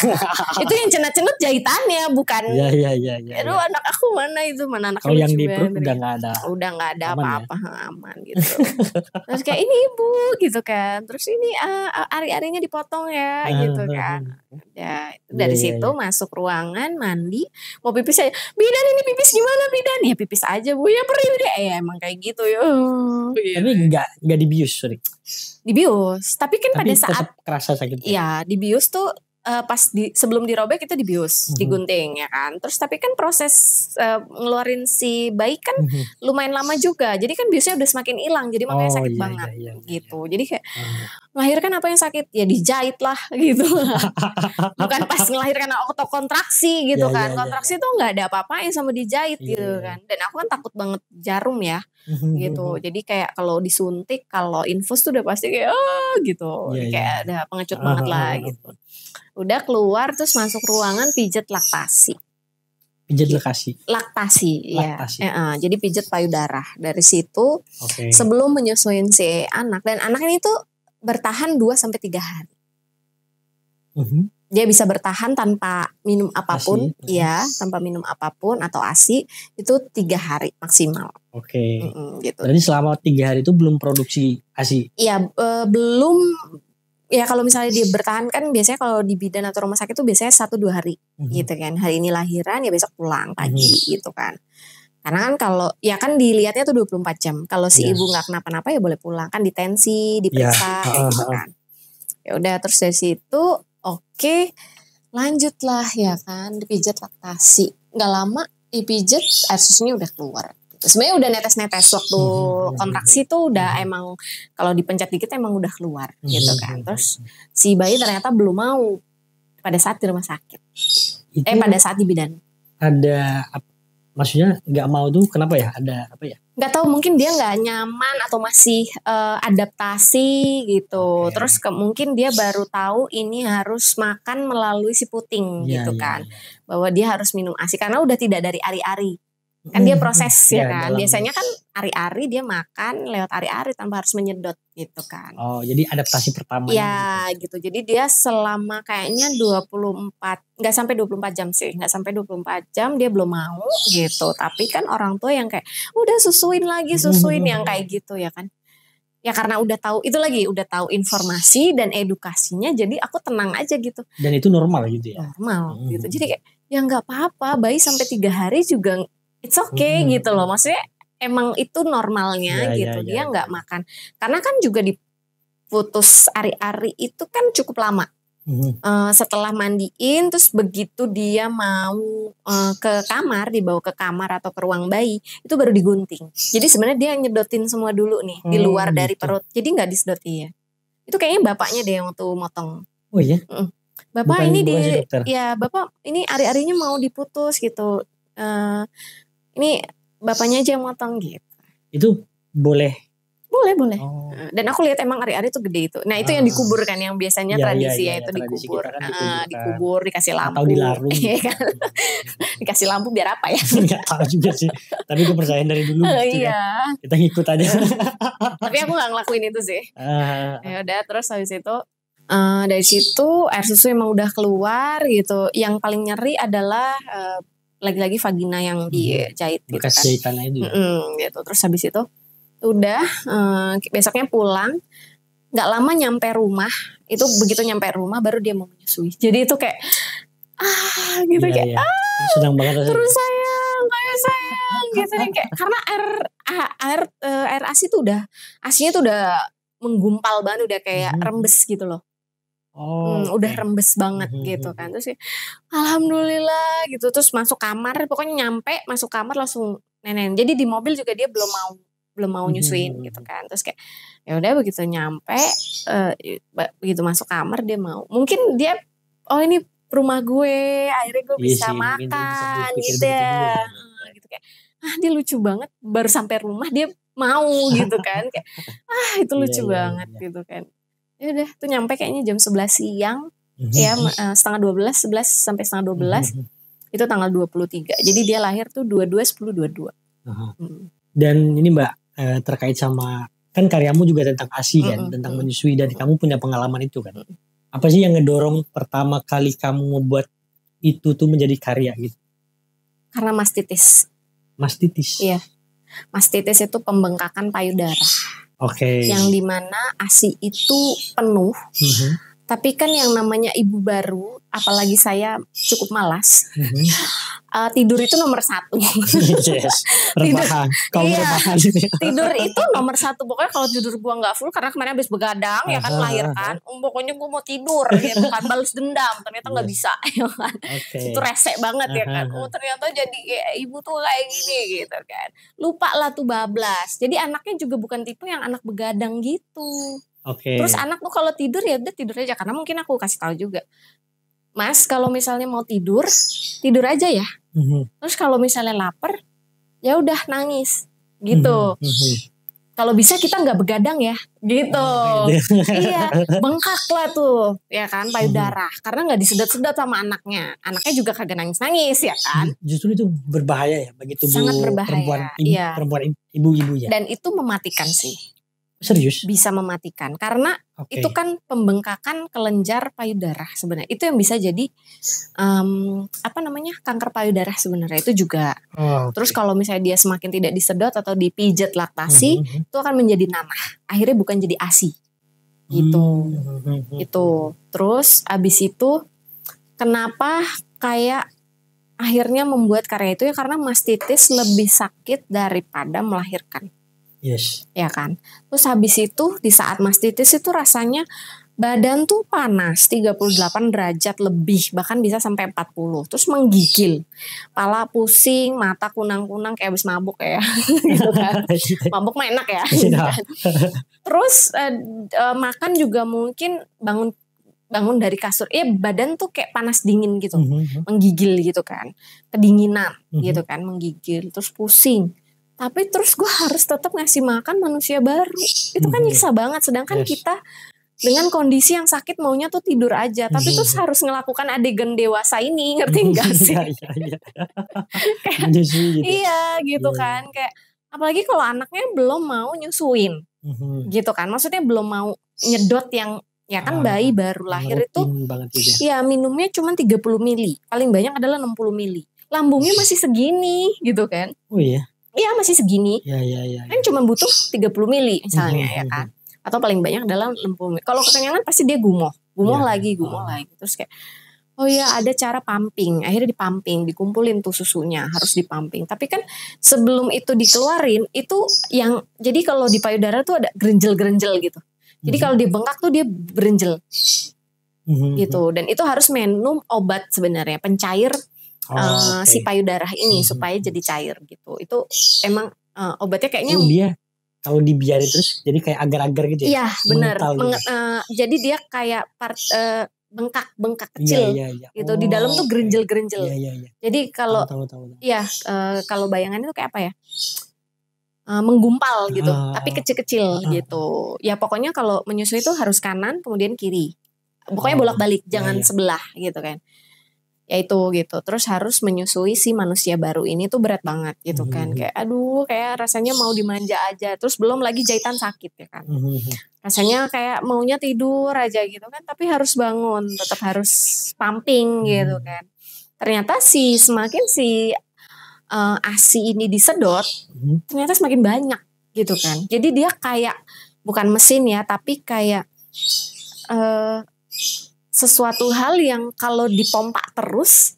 Itu yang cenut-cenut jahitannya, bukan. Iya. Aduh, anak aku mana anak Kalau yang lucu di perut banget. udah nggak ada aman ya? apa-apa, aman gitu. Terus kayak ini ibu gitu kan. Terus ini ari-arinya dipotong ya gitu kan. Ya dari situ masuk ruangan mandi, mau pipis aja. Bidan ini pipis gimana bidan? Ya pipis aja bu, ya perih deh. Ya emang kayak gitu ya. Tapi nggak dibius, sorry. Dibius, tapi kan pada saat kerasa sakit. Iya, dibius tuh pas sebelum dirobek itu dibius, digunting ya kan. Terus tapi kan proses ngeluarin si bayi kan lumayan lama juga. Jadi kan biusnya udah semakin hilang, jadi makanya sakit banget gitu. Jadi kayak melahirkan apa yang sakit? Ya dijahit lah gitu. Bukan pas melahirkan auto kontraksi gitu kan. Kontraksi tuh nggak ada apa-apa yang sama dijahit gitu kan. Dan aku kan takut banget jarum ya. Gitu. Jadi kayak kalau disuntik, kalau infus tuh udah pasti kayak gitu. Kayak ada pengecut banget lah gitu. Udah keluar terus masuk ruangan pijet laktasi. Laktasi. Ya. Jadi pijet payudara. Dari situ sebelum menyusuin si anak, dan anak ini tuh bertahan 2-3 hari. Dia bisa bertahan tanpa minum apapun, tanpa minum apapun atau ASI itu 3 hari maksimal. Gitu. Berarti selama 3 hari itu belum produksi ASI? Iya, belum. Ya kalau misalnya dia bertahan kan biasanya kalau di bidan atau rumah sakit itu biasanya 1-2 hari gitu kan. Hari ini lahiran ya besok pulang pagi gitu kan. Karena kan kalau ya kan dilihatnya tuh 24 jam. Kalau si ibu nggak kenapa-napa ya boleh pulang kan, ditensi, diperiksa gitu kan. Ya udah terus dari situ lanjutlah ya kan dipijat laktasi. Nggak lama dipijat air susunya udah keluar. Sebenarnya udah netes-netes waktu kontraksi tuh udah emang kalau dipencet dikit emang udah keluar gitu kan. Terus si bayi ternyata belum mau pada saat di rumah sakit. Pada saat di bidan. Ada maksudnya nggak mau tuh kenapa ya? Ada apa ya? Nggak tahu, mungkin dia nggak nyaman atau masih adaptasi gitu. Terus mungkin dia baru tahu ini harus makan melalui si puting gitu kan. Bahwa dia harus minum ASI karena udah tidak dari ari-ari. Kan dia proses ya kan. Biasanya kan ari-ari dia makan lewat ari-ari tanpa harus menyedot gitu kan. Oh, jadi adaptasi pertama. Ya gitu. Jadi dia selama kayaknya 24, gak sampai 24 jam sih. Gak sampai 24 jam dia belum mau gitu. Tapi kan orang tua yang kayak udah susuin yang kayak gitu ya kan. Ya karena udah tahu, itu lagi udah tahu informasi dan edukasinya, jadi aku tenang aja gitu. Dan itu normal gitu ya? Normal gitu. Jadi kayak ya gak apa-apa, bayi sampai 3 hari juga it's okay gitu loh, maksudnya emang itu normalnya gitu. Dia nggak makan karena kan juga diputus ari-ari itu kan cukup lama. Setelah mandiin terus begitu dia mau ke kamar, dibawa ke kamar atau ke ruang bayi itu baru digunting. Jadi sebenarnya dia nyedotin semua dulu nih di luar dari perut, jadi nggak disedot ya. Itu kayaknya bapaknya deh yang waktu motong. Oh iya? Bapak bapak ini ari-arinya mau diputus gitu. Ini bapaknya aja yang motong gitu. Itu boleh? Boleh. Dan aku lihat emang ari-ari itu gede itu. Nah itu yang dikubur kan, yang biasanya tradisi itu dikubur. Dikubur, dikasih lampu. Atau dilarung. Dikasih lampu biar apa ya? Gak tahu juga sih. Tapi kepercayaan dari dulu. Kita ngikut aja. Tapi aku gak ngelakuin itu sih. Ya udah terus habis itu. Dari situ air susu emang udah keluar gitu. Yang paling nyeri adalah lagi-lagi vagina yang dijahit gitu kan. Jahitan itu. Gitu. Terus habis itu udah besoknya pulang, nggak lama nyampe rumah. Itu begitu nyampe rumah baru dia mau menyusui. Jadi itu kayak gitu kayak senang banget. Terus sayang gitu nih kayak karena air ASI tuh udah asinya tuh udah menggumpal banget, udah kayak rembes gitu loh. Udah rembes banget gitu kan. Terus alhamdulillah gitu. Terus masuk kamar, pokoknya nyampe masuk kamar langsung nenek. Jadi di mobil juga dia belum mau nyusuin gitu kan. Terus kayak ya udah begitu nyampe begitu masuk kamar dia mau. Mungkin dia ini rumah gue, akhirnya gue bisa makan gitu ya. Gitu kayak dia lucu banget, baru sampai rumah dia mau gitu kan. Kayak itu lucu banget gitu kan. Ya udah tuh nyampe kayaknya jam 11 siang ya, setengah 12, 11 sampai setengah 12 itu tanggal 23. Jadi dia lahir tuh 22/10/22. Dan ini Mbak terkait sama kan karyamu juga tentang ASI kan, tentang menyusui dan kamu punya pengalaman itu kan. Apa sih yang ngedorong pertama kali kamu membuat itu tuh menjadi karya gitu? Karena mastitis. Mastitis. Iya. Mastitis itu pembengkakan payudara. Oke. Yang dimana ASI itu penuh. Tapi kan yang namanya ibu baru, apalagi saya cukup malas, tidur itu nomor 1. Yes, rebahan. Tidur itu nomor 1. Pokoknya kalau tidur gua nggak full, karena kemarin habis begadang ya kan melahirkan, pokoknya gua mau tidur gitu kan, balas dendam, ternyata nggak bisa ya kan. Itu rese banget ya kan. Ternyata jadi ibu tuh kayak gini gitu kan. Lupa lah tuh bablas. Jadi anaknya juga bukan tipe yang anak begadang gitu. Terus anak tuh kalau tidur ya udah tidur aja, karena mungkin aku kasih tahu juga, Mas kalau misalnya mau tidur aja ya. Terus kalau misalnya lapar ya udah nangis gitu. Kalau bisa kita nggak begadang ya gitu. Iya, bengkak lah tuh ya kan payudara, karena nggak disedot-sedot sama anaknya. Anaknya juga kagak nangis-nangis ya kan. Justru itu berbahaya ya bagi tubuh sangat berbahaya. perempuan ibu-ibu ya. Dan itu mematikan sih. Serius? Bisa mematikan karena itu kan pembengkakan kelenjar payudara sebenarnya. Itu yang bisa jadi kanker payudara sebenarnya itu juga. Terus kalau misalnya dia semakin tidak disedot atau dipijat laktasi, itu akan menjadi nanah. Akhirnya bukan jadi ASI. Gitu. Itu. Terus abis itu kenapa kayak akhirnya membuat karya itu ya karena mastitis lebih sakit daripada melahirkan. Yes. Ya kan. Terus habis itu di saat mastitis itu rasanya badan tuh panas 38 derajat lebih, bahkan bisa sampai 40. Terus menggigil. Kepala pusing, mata kunang-kunang kayak habis mabuk ya. Gitu kan. Mabuk mah enak ya. Gitu kan. Terus makan juga mungkin bangun dari kasur. Badan tuh kayak panas dingin gitu. Menggigil gitu kan. Kedinginan gitu kan, menggigil. Terus pusing. Tapi terus gue harus tetap ngasih makan manusia baru. Itu kan nyiksa banget. Sedangkan kita dengan kondisi yang sakit maunya tuh tidur aja. Tapi terus harus ngelakukan adegan dewasa ini. Ngerti gak sih? Iya gitu kan. Kayak apalagi kalau anaknya belum mau nyusuin. Gitu kan. Maksudnya belum mau nyedot yang ya kan bayi baru lahir itu. Ya minumnya cuma 30 mili. Paling banyak adalah 60 mili. Lambungnya masih segini gitu kan. Oh iya. Iya masih segini. Ya. Kan cuma butuh 30 mili misalnya ya kan. Atau paling banyak adalah 60 mili. Kalau kekenyangan pasti dia gumoh lagi. Terus kayak oh ya ada cara pumping. Akhirnya dipumping, dikumpulin tuh susunya, harus dipumping. Tapi kan sebelum itu dikeluarin itu yang jadi kalau di payudara tuh ada gerenjel-gerenjel gitu. Jadi kalau dia bengkak tuh dia berenjel. Gitu. Dan itu harus minum obat sebenarnya pencair si payudara ini supaya jadi cair gitu. Itu emang obatnya kayaknya dia kalau dibiarin terus jadi kayak agar-agar gitu ya. Iya benar. Jadi dia kayak bengkak kecil gitu. Di dalam tuh gerenjel-gerenjel. Jadi kalau kalau bayangannya tuh kayak apa ya? Menggumpal gitu, tapi kecil-kecil gitu. Ya pokoknya kalau menyusui itu harus kanan kemudian kiri. Pokoknya bolak-balik, jangan sebelah gitu kan. Ya itu gitu. Terus harus menyusui si manusia baru ini tuh berat banget gitu kan. Kayak aduh kayak rasanya mau dimanja aja. Terus belum lagi jahitan sakit ya kan. Rasanya kayak maunya tidur aja gitu kan. Tapi harus bangun. Tetap harus pumping gitu kan. Ternyata semakin ASI ini disedot. Ternyata semakin banyak gitu kan. Jadi dia kayak bukan mesin ya. Tapi kayak sesuatu hal yang kalau dipompa terus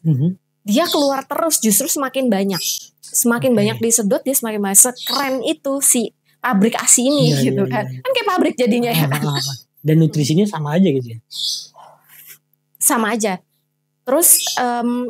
dia keluar terus, justru semakin banyak banyak disedot dia semakin banyak. Sekeren itu si pabrik ASI ini gitu kan. Kan kayak pabrik jadinya ya. Dan nutrisinya sama aja gitu ya. Sama aja. Terus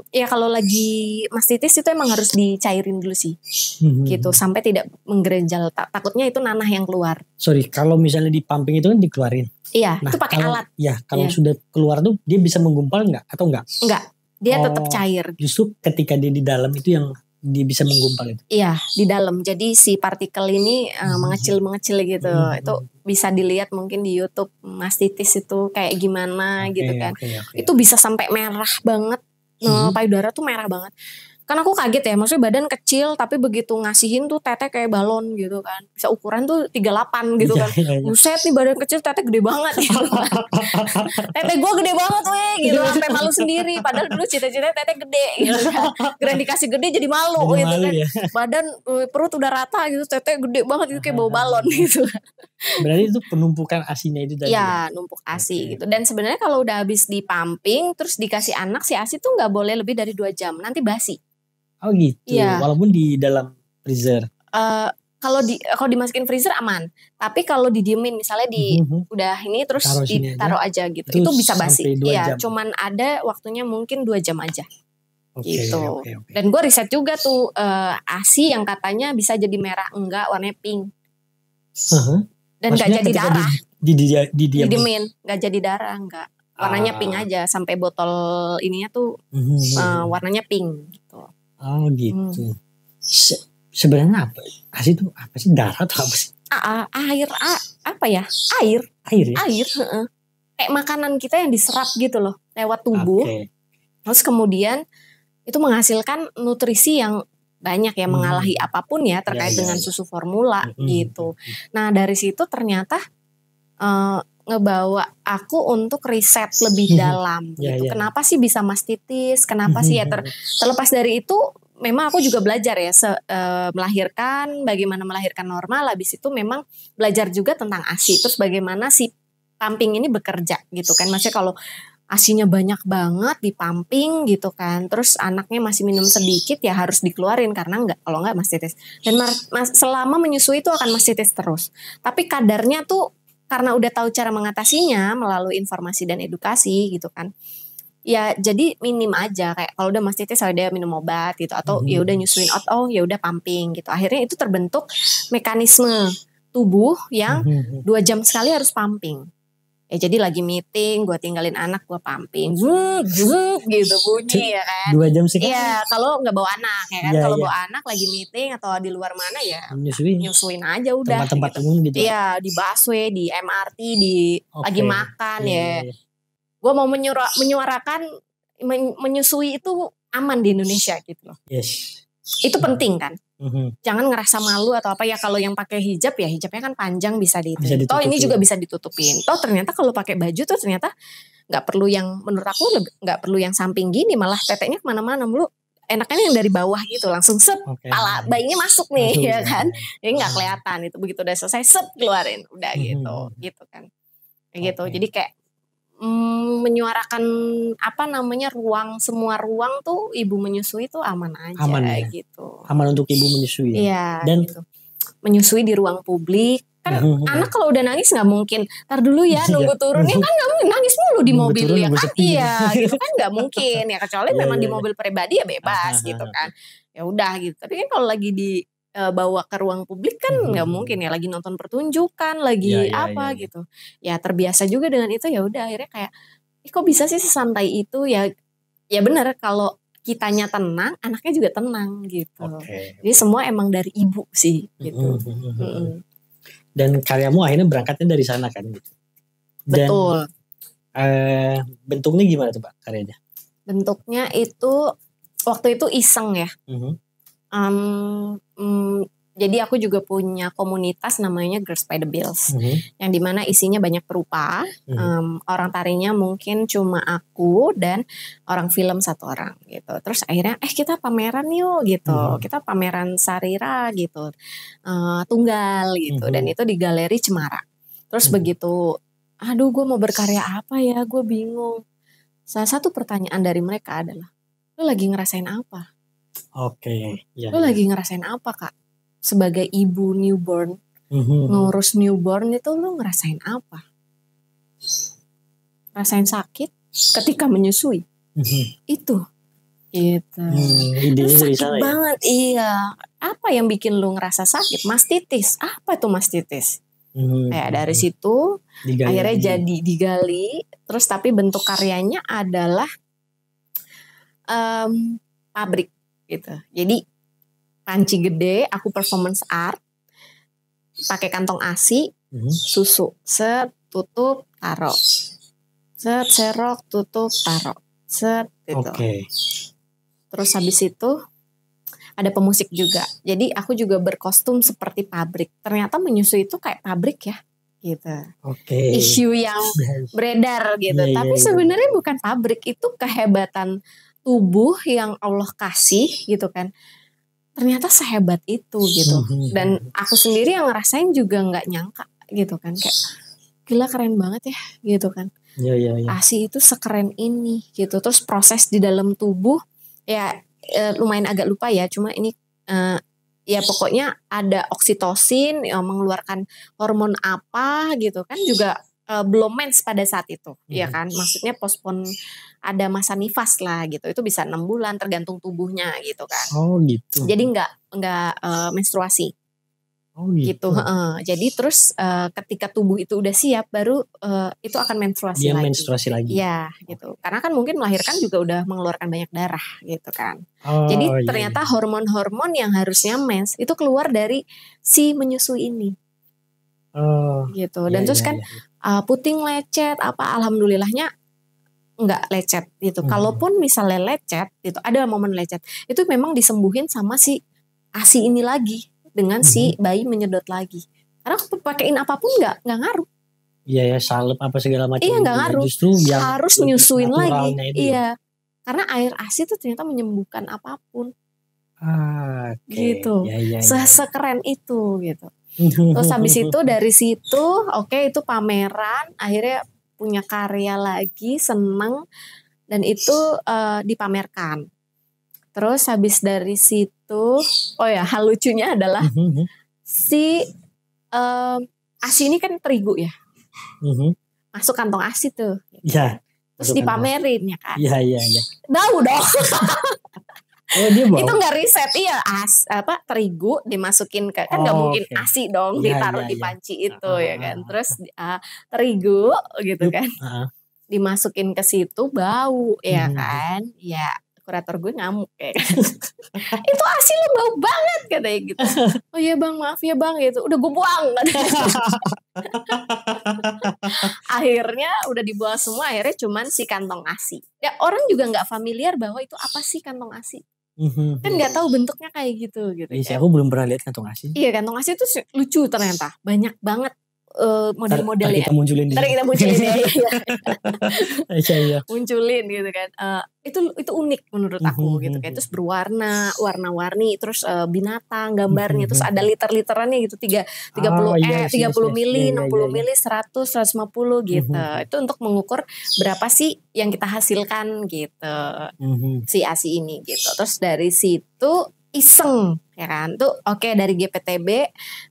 ya kalau lagi mastitis itu emang harus dicairin dulu sih. Gitu sampai tidak menggerenjal. Takutnya itu nanah yang keluar. Sorry, kalau misalnya di pumping itu kan dikeluarin. Iya, itu pakai alat. Ya, kalau sudah keluar tuh dia bisa menggumpal nggak atau nggak? Nggak, dia tetap cair. Justru ketika dia di dalam itu yang dia bisa menggumpal itu. Iya, di dalam. Jadi si partikel ini mengecil gitu. Itu bisa dilihat mungkin di YouTube mastitis itu kayak gimana gitu kan. Itu bisa sampai merah banget. Payudara tuh merah banget. Kan aku kaget ya, maksudnya badan kecil tapi begitu ngasihin tuh tete kayak balon gitu kan. Bisa ukuran tuh 38 gitu kan. Iya. Buset nih badan kecil tete gede banget gitu kan. Tete gue gede banget weh gitu, sampai malu sendiri. Padahal dulu cita-cita tete gede gitu kan. Keren dikasih gede jadi malu Jadi gitu malu kan. ya. Badan perut udah rata gitu, tete gede banget gitu kayak bawa balon gitu. Berarti itu penumpukan asinya itu tadi ya? Ya numpuk ASI Oke. gitu. Dan sebenarnya kalau udah habis dipumping terus dikasih anak, si ASI tuh nggak boleh lebih dari 2 jam, nanti basi. Oh gitu, Iya. walaupun di dalam freezer. Kalau dimasukin freezer aman, tapi kalau didiemin misalnya udah ini terus Taruh sini ditaruh aja gitu, Itu itu bisa basi. sampai 2 Iya, jam. cuman ada waktunya mungkin 2 jam aja. Oke, Gitu. oke. Dan gue riset juga tuh ASI yang katanya bisa jadi merah, enggak, warnanya pink. Dan nggak Maksudnya jadi ketika darah. didiemin. Nggak jadi darah, enggak. Warnanya pink aja, sampai botol ininya tuh warnanya pink gitu. Oh gitu. Sebenarnya apa? ASI itu apa sih? Darah atau apa sih? Air, apa ya? Air ya? Air, kayak makanan kita yang diserap gitu loh lewat tubuh. Okay. Terus kemudian itu menghasilkan nutrisi yang banyak ya, mengalahi apapun ya terkait dengan susu formula gitu. Nah dari situ ternyata ngebawa aku untuk riset lebih dalam gitu. Kenapa sih bisa mastitis? Kenapa sih ya terlepas dari itu memang aku juga belajar ya melahirkan, bagaimana melahirkan normal. Habis itu memang belajar juga tentang ASI. Terus bagaimana si pumping ini bekerja gitu kan. Maksudnya kalau ASInya banyak banget di pumping gitu kan. Terus anaknya masih minum sedikit ya harus dikeluarin karena kalau enggak mastitis. Dan selama menyusui itu akan mastitis terus. Tapi kadarnya tuh karena udah tahu cara mengatasinya melalui informasi dan edukasi gitu kan. Ya jadi minim aja, kayak kalau udah mastitis dia minum obat gitu, atau ya udah nyusuin ya udah pumping gitu. Akhirnya itu terbentuk mekanisme tubuh yang 2 jam sekali harus pumping. Ya jadi lagi meeting, gue tinggalin anak, gue pumping, gitu bunyi ya kan. 2 jam sekali. Iya, kalau nggak bawa anak ya kan. Kalau bawa anak lagi meeting atau di luar mana ya nyusuin aja udah. Tempat-tempat umum gitu. Iya, di busway, di MRT, lagi makan ya. Gue mau menyuarakan menyusui itu aman di Indonesia gitu loh. Yes. Itu penting kan. Jangan ngerasa malu atau apa ya. Kalau yang pakai hijab ya hijabnya kan panjang bisa ditutupin. Toh ini juga bisa ditutupin. Toh ternyata kalau pakai baju tuh ternyata nggak perlu yang, menurut aku nggak perlu yang samping gini, malah teteknya kemana-mana mulu. Enaknya yang dari bawah gitu langsung pala bayinya masuk nih ya kan. Jadi nggak kelihatan itu, begitu udah selesai keluarin udah gitu kan. Kayak gitu. Jadi kayak menyuarakan semua ruang tuh ibu menyusui tuh aman aja gitu. Aman untuk ibu menyusui. Iya. Dan gitu. Menyusui di ruang publik kan anak kalau udah nangis nggak mungkin ntar dulu ya nunggu turunnya kan, nggak mungkin nangis mulu di mobil ya kan. Iya gitu kan, nggak mungkin ya, kecuali memang di mobil pribadi ya bebas gitu kan. Ya udah gitu. Tapi kan kalau lagi bawa ke ruang publik kan nggak mungkin ya, lagi nonton pertunjukan lagi gitu ya, terbiasa juga dengan itu. Ya udah akhirnya kayak kok bisa sih sesantai itu ya. Ya benar, kalau kitanya tenang anaknya juga tenang gitu. Jadi semua emang dari ibu sih gitu. Dan karyamu akhirnya berangkatnya dari sana kan gitu. Dan, betul. Bentuknya gimana tuh Pak karyanya? Bentuknya itu waktu itu iseng ya. Jadi aku juga punya komunitas namanya Girls by the Bills, yang dimana isinya banyak perupa. Orang tarinya mungkin cuma aku dan orang film 1 orang gitu. Terus akhirnya kita pameran yuk gitu, kita pameran sarira gitu, tunggal gitu, dan itu di Galeri Cemara. Terus begitu, aduh gue mau berkarya apa ya, gue bingung. Salah satu pertanyaan dari mereka adalah, lu lagi ngerasain apa? Lu lagi ngerasain apa Kak? Sebagai ibu newborn, ngurus newborn itu lu ngerasain apa? Rasain sakit ketika menyusui? Itu gitu. Sakit banget iya. Apa yang bikin lu ngerasa sakit? Mastitis. Apa itu mastitis? Kayak dari situ akhirnya jadi digali. Terus tapi bentuk karyanya adalah pabrik gitu. Jadi panci gede, aku performance art, pakai kantong ASI, susu, tutup, taruh, serok, tutup, taruh, gitu. Terus habis itu ada pemusik juga. Jadi aku juga berkostum seperti pabrik. Ternyata menyusui itu kayak pabrik ya, gitu. Isu yang beredar gitu. Tapi sebenarnya bukan pabrik, itu kehebatan tubuh yang Allah kasih gitu kan. Ternyata sehebat itu gitu. Dan aku sendiri yang ngerasain juga nggak nyangka gitu kan, kayak gila keren banget ya gitu kan. ASI itu sekeren ini gitu. Terus proses di dalam tubuh ya lumayan agak lupa ya, cuma ini ya pokoknya ada oksitosin yang mengeluarkan hormon apa gitu kan, juga belum mens pada saat itu ya kan, maksudnya postpone, ada masa nifas lah gitu, itu bisa 6 bulan tergantung tubuhnya gitu kan. Jadi nggak menstruasi. Gitu. Jadi terus ketika tubuh itu udah siap baru itu akan menstruasi lagi. Ya gitu. Karena kan mungkin melahirkan juga udah mengeluarkan banyak darah gitu kan. Jadi ternyata hormon-hormon yang harusnya mens itu keluar dari si menyusui ini. Gitu. Dan terus kan puting lecet apa, alhamdulillahnya nggak lecet gitu. Kalaupun misalnya lecet gitu, ada momen lecet, itu memang disembuhin sama si ASI ini lagi. Dengan si bayi menyedot lagi. Karena pakein apapun nggak ngaruh. Iya ya, salep apa segala macam. Iya nggak ngaruh. Justru yang harus nyusuin lagi. Iya. Karena air ASI itu ternyata menyembuhkan apapun. Gitu. Ya. Sekeren itu gitu. Terus habis itu dari situ, itu pameran. Akhirnya punya karya lagi, seneng, dan itu dipamerkan. Terus habis dari situ, hal lucunya adalah si ASI ini kan terigu ya, masuk kantong ASI tuh, ya. Terus dipamerin ya kan? Iya. Tahu dong. Dia bawa. Itu nggak riset, terigu dimasukin ke, kan nggak mungkin ASI dong ditaruh di panci itu ya kan? Terus terigu gitu kan, dimasukin ke situ bau ya kan? Ya. Kurator gue ngamuk kayak itu ASI lo bau banget katanya gitu. Oh iya bang, maaf ya bang gitu. Udah gue buang. Akhirnya udah dibuang semua, akhirnya cuman si kantong ASI. Ya orang juga nggak familiar bahwa itu apa sih kantong ASI. Kan nggak tahu bentuknya kayak gitu. Iya, aku belum pernah lihat kantong ASI. Iya, kantong ASI itu lucu ternyata, banyak banget. Model-modelnya. Kita munculin ya. Iya. Munculin gitu kan. Itu unik menurut aku gitu kan. Terus warna-warni, terus binatang, gambarnya, terus ada liter-literannya gitu, 30 mili, 60 mili, 100, 150 gitu. Itu untuk mengukur berapa sih yang kita hasilkan gitu. Si ASI ini gitu. Terus dari situ iseng ya kan tuh dari GPTB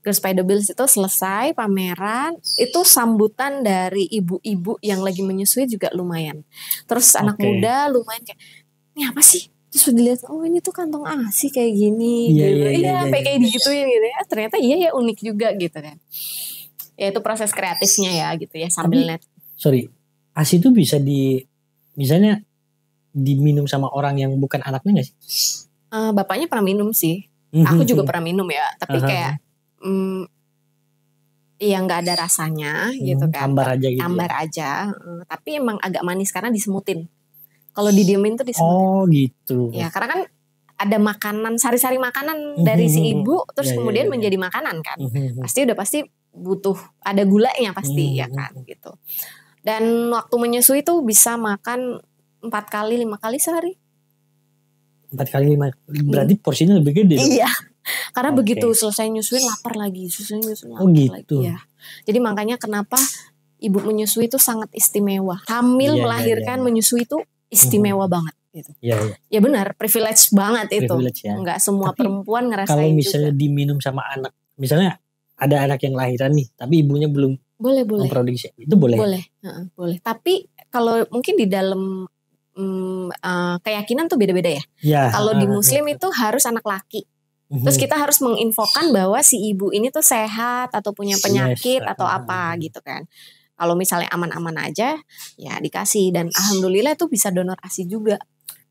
Girls Pay the Bills itu selesai pameran, itu sambutan dari ibu-ibu yang lagi menyusui juga lumayan, terus anak muda lumayan kayak ini apa sih, terus dilihat ini tuh kantong ASI kayak gini gitu, kayak digituin gitu ya, ternyata iya ya unik juga gitu kan ya, itu proses kreatifnya ya gitu ya sambil net. Sorry, ASI itu bisa misalnya diminum sama orang yang bukan anaknya gak sih? Bapaknya pernah minum sih, aku juga pernah minum ya, tapi kayak ya nggak ada rasanya gitu kan, ambar aja, tapi emang agak manis karena disemutin. Kalau didiemin tuh disemutin. Gitu. Ya karena kan ada makanan, sari-sari makanan dari si ibu, terus kemudian menjadi makanan kan, pasti butuh ada gulanya pasti ya kan gitu. Dan waktu menyusui tuh bisa makan 4 kali 5 kali sehari. 4 kali 5, berarti porsinya lebih gede. Iya, karena begitu selesai nyusuin lapar lagi, lagi ya. Jadi makanya kenapa ibu menyusui itu sangat istimewa. Hamil, melahirkan, menyusui itu istimewa banget gitu. Ya benar, privilege banget itu. Enggak semua perempuan ngerasain juga. Kalau misalnya diminum sama anak, misalnya ada anak yang lahiran nih, tapi ibunya belum memproduksi, itu boleh? Boleh. Tapi kalau mungkin di dalam keyakinan tuh beda-beda ya. Kalau di Muslim itu harus anak laki. Terus kita harus menginfokan bahwa si ibu ini tuh sehat atau punya penyakit atau apa gitu kan. Kalau misalnya aman-aman aja ya dikasih, dan alhamdulillah itu bisa donor ASI juga.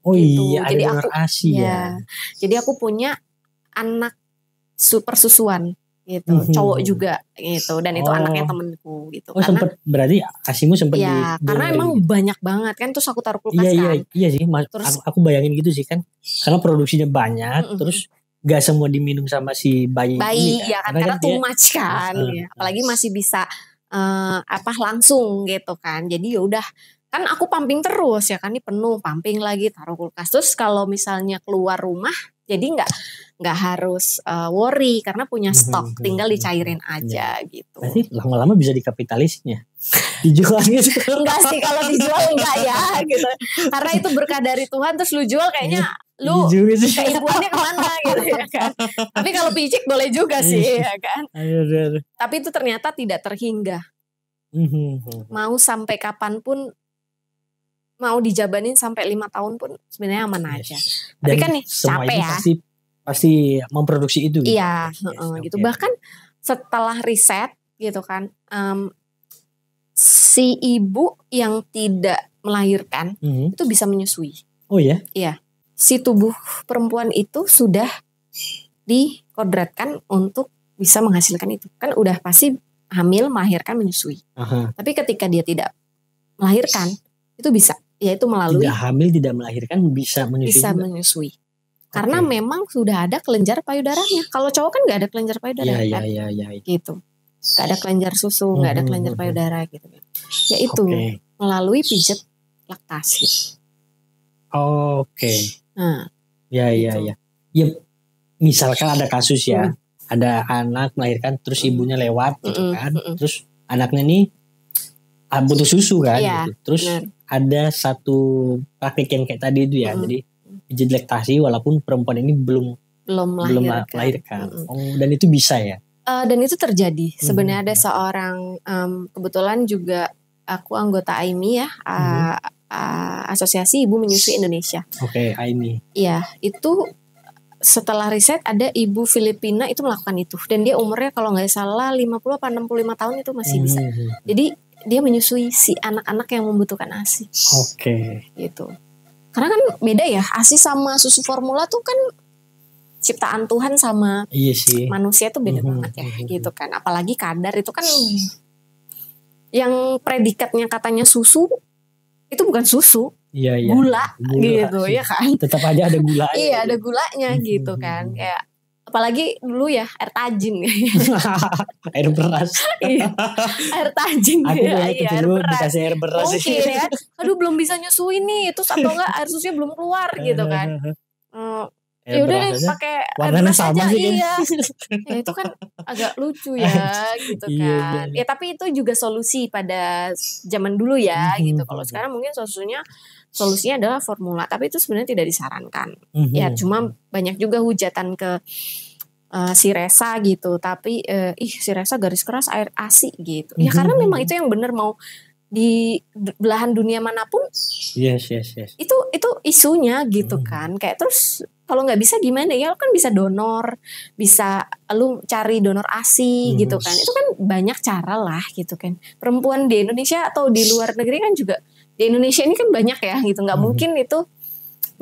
Gitu. Jadi ada donor ASI ya. Jadi aku punya anak persusuan gitu, cowok juga gitu, dan itu anaknya temenku gitu. Karena sempet, berarti ASImu sempet karena emang banyak banget kan, terus aku taruh kulkas kan. Iya sih, terus aku bayangin gitu sih kan, karena produksinya banyak, terus gak semua diminum sama si bayi bayi ini ya kan karena kan too dia, much kan ya. Apalagi masih bisa langsung gitu kan. Jadi ya udah kan aku pumping terus ya kan, ini penuh pumping lagi taruh kulkas. Terus kalau misalnya keluar rumah jadi nggak harus worry karena punya stok, tinggal dicairin aja gitu. Berarti lama-lama bisa dikapitalisin ya, dijual gitu. Enggak sih, kalau dijual enggak ya gitu, karena itu berkah dari Tuhan. Terus lu jual kayaknya lu keibuannya kemana gitu ya kan. Tapi kalau picik boleh juga sih ya kan. Tapi itu ternyata tidak terhingga. Mau sampai kapanpun, mau dijabanin sampai 5 tahun pun sebenarnya aman aja. Tapi kan nih capek ya. Pasti memproduksi itu. Iya, gitu. Bahkan setelah riset gitu kan, si ibu yang tidak melahirkan itu bisa menyusui. Oh ya? Iya. Si tubuh perempuan itu sudah dikodratkan untuk bisa menghasilkan itu. Kan udah pasti hamil, melahirkan, menyusui. Tapi ketika dia tidak melahirkan, itu bisa, yaitu melalui tidak hamil, tidak melahirkan bisa menyusui. Bisa menyusui. Karena memang sudah ada kelenjar payudaranya. Kalau cowok kan nggak ada kelenjar payudara, kan? Gitu. Nggak ada kelenjar susu, nggak ada kelenjar payudara gitu. Ya itu melalui pijat laktasi. Nah, ya. Misalkan ada kasus ya, ada anak melahirkan terus ibunya lewat, gitu kan. Terus anaknya nih butuh susu kan, gitu. Terus ada satu praktik yang kayak tadi itu ya, jadi pijat laktasi walaupun perempuan ini belum melahirkan. Dan itu bisa ya? Dan itu terjadi. Sebenarnya ada seorang, kebetulan juga aku anggota AIMI ya, Asosiasi Ibu Menyusui Indonesia. AIMI. Iya, itu setelah riset ada ibu Filipina itu melakukan itu. Dan dia umurnya kalau nggak salah 50 atau 65 tahun itu masih bisa. Jadi dia menyusui si anak-anak yang membutuhkan ASI. Gitu. Karena kan beda ya, ASI sama susu formula tuh kan ciptaan Tuhan sama manusia tuh beda banget ya, gitu kan. Apalagi kadar itu kan yang predikatnya katanya susu, itu bukan susu, gula gitu ya kan. Tetap aja ada gulanya. Iya, ada gulanya gitu kan. Kayak apalagi dulu ya air tajin. Air beras. Air tajin. Aku air beras. Dikasih air beras. Mungkin ya. Aduh belum bisa nyusuin nih. Terus atau enggak air susunya belum keluar gitu kan. Ya udah deh pakai air beras aja. Iya. Ya itu kan agak lucu ya gitu kan. Ya tapi itu juga solusi pada zaman dulu ya gitu. Kalau sekarang mungkin solusinya adalah formula, tapi itu sebenarnya tidak disarankan. Ya cuma banyak juga hujatan ke si Resa gitu, tapi si Resa garis keras air ASI gitu. Ya karena memang itu yang benar, mau di belahan dunia manapun. Itu isunya gitu kan. Kayak terus kalau nggak bisa gimana ya, kan bisa donor, bisa lu cari donor ASI gitu kan. Itu kan banyak cara lah gitu kan. Perempuan di Indonesia atau di luar negeri kan juga, di Indonesia ini kan banyak ya gitu, nggak mungkin itu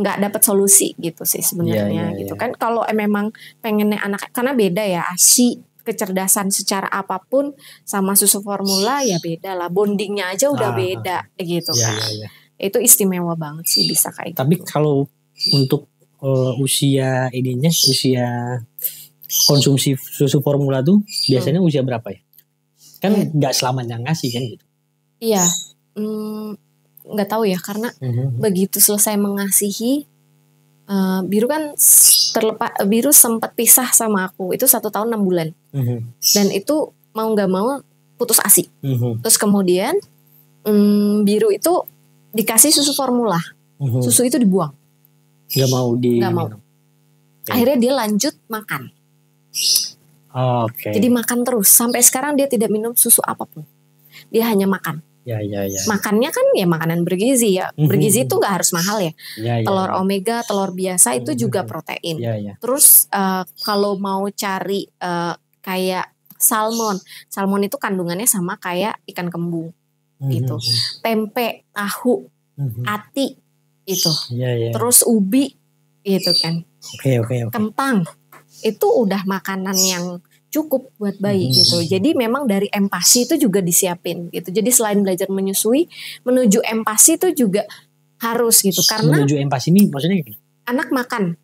nggak dapat solusi gitu sih sebenarnya gitu kan. Kalau memang pengennya anak, karena beda ya ASI, kecerdasan secara apapun sama susu formula ya beda lah, bondingnya aja udah beda gitu kan. Itu istimewa banget sih bisa kayak. Tapi kalau untuk usia konsumsi susu formula tuh biasanya usia berapa ya? Kan nggak selamanya ngasih kan gitu. Iya. Nggak tahu ya, karena begitu selesai mengasihi, Biru kan Biru sempat pisah sama aku itu 1 tahun 6 bulan, dan itu mau nggak mau putus ASI. Terus kemudian Biru itu dikasih susu formula, susu itu dibuang, nggak mau. Akhirnya dia lanjut makan. Jadi makan terus sampai sekarang dia tidak minum susu apapun, dia hanya makan. Makannya kan ya makanan bergizi ya. Bergizi itu nggak harus mahal ya. Telur omega, telur biasa itu juga protein. Terus kalau mau cari kayak salmon itu kandungannya sama kayak ikan kembung gitu. Tempe, tahu, ati itu. Terus ubi gitu kan. Kentang itu udah makanan yang cukup buat bayi gitu. Jadi memang dari empasi itu juga disiapin gitu. Jadi selain belajar menyusui, menuju empasi itu juga harus gitu. Karena menuju empasi ini maksudnya gimana? Anak makan.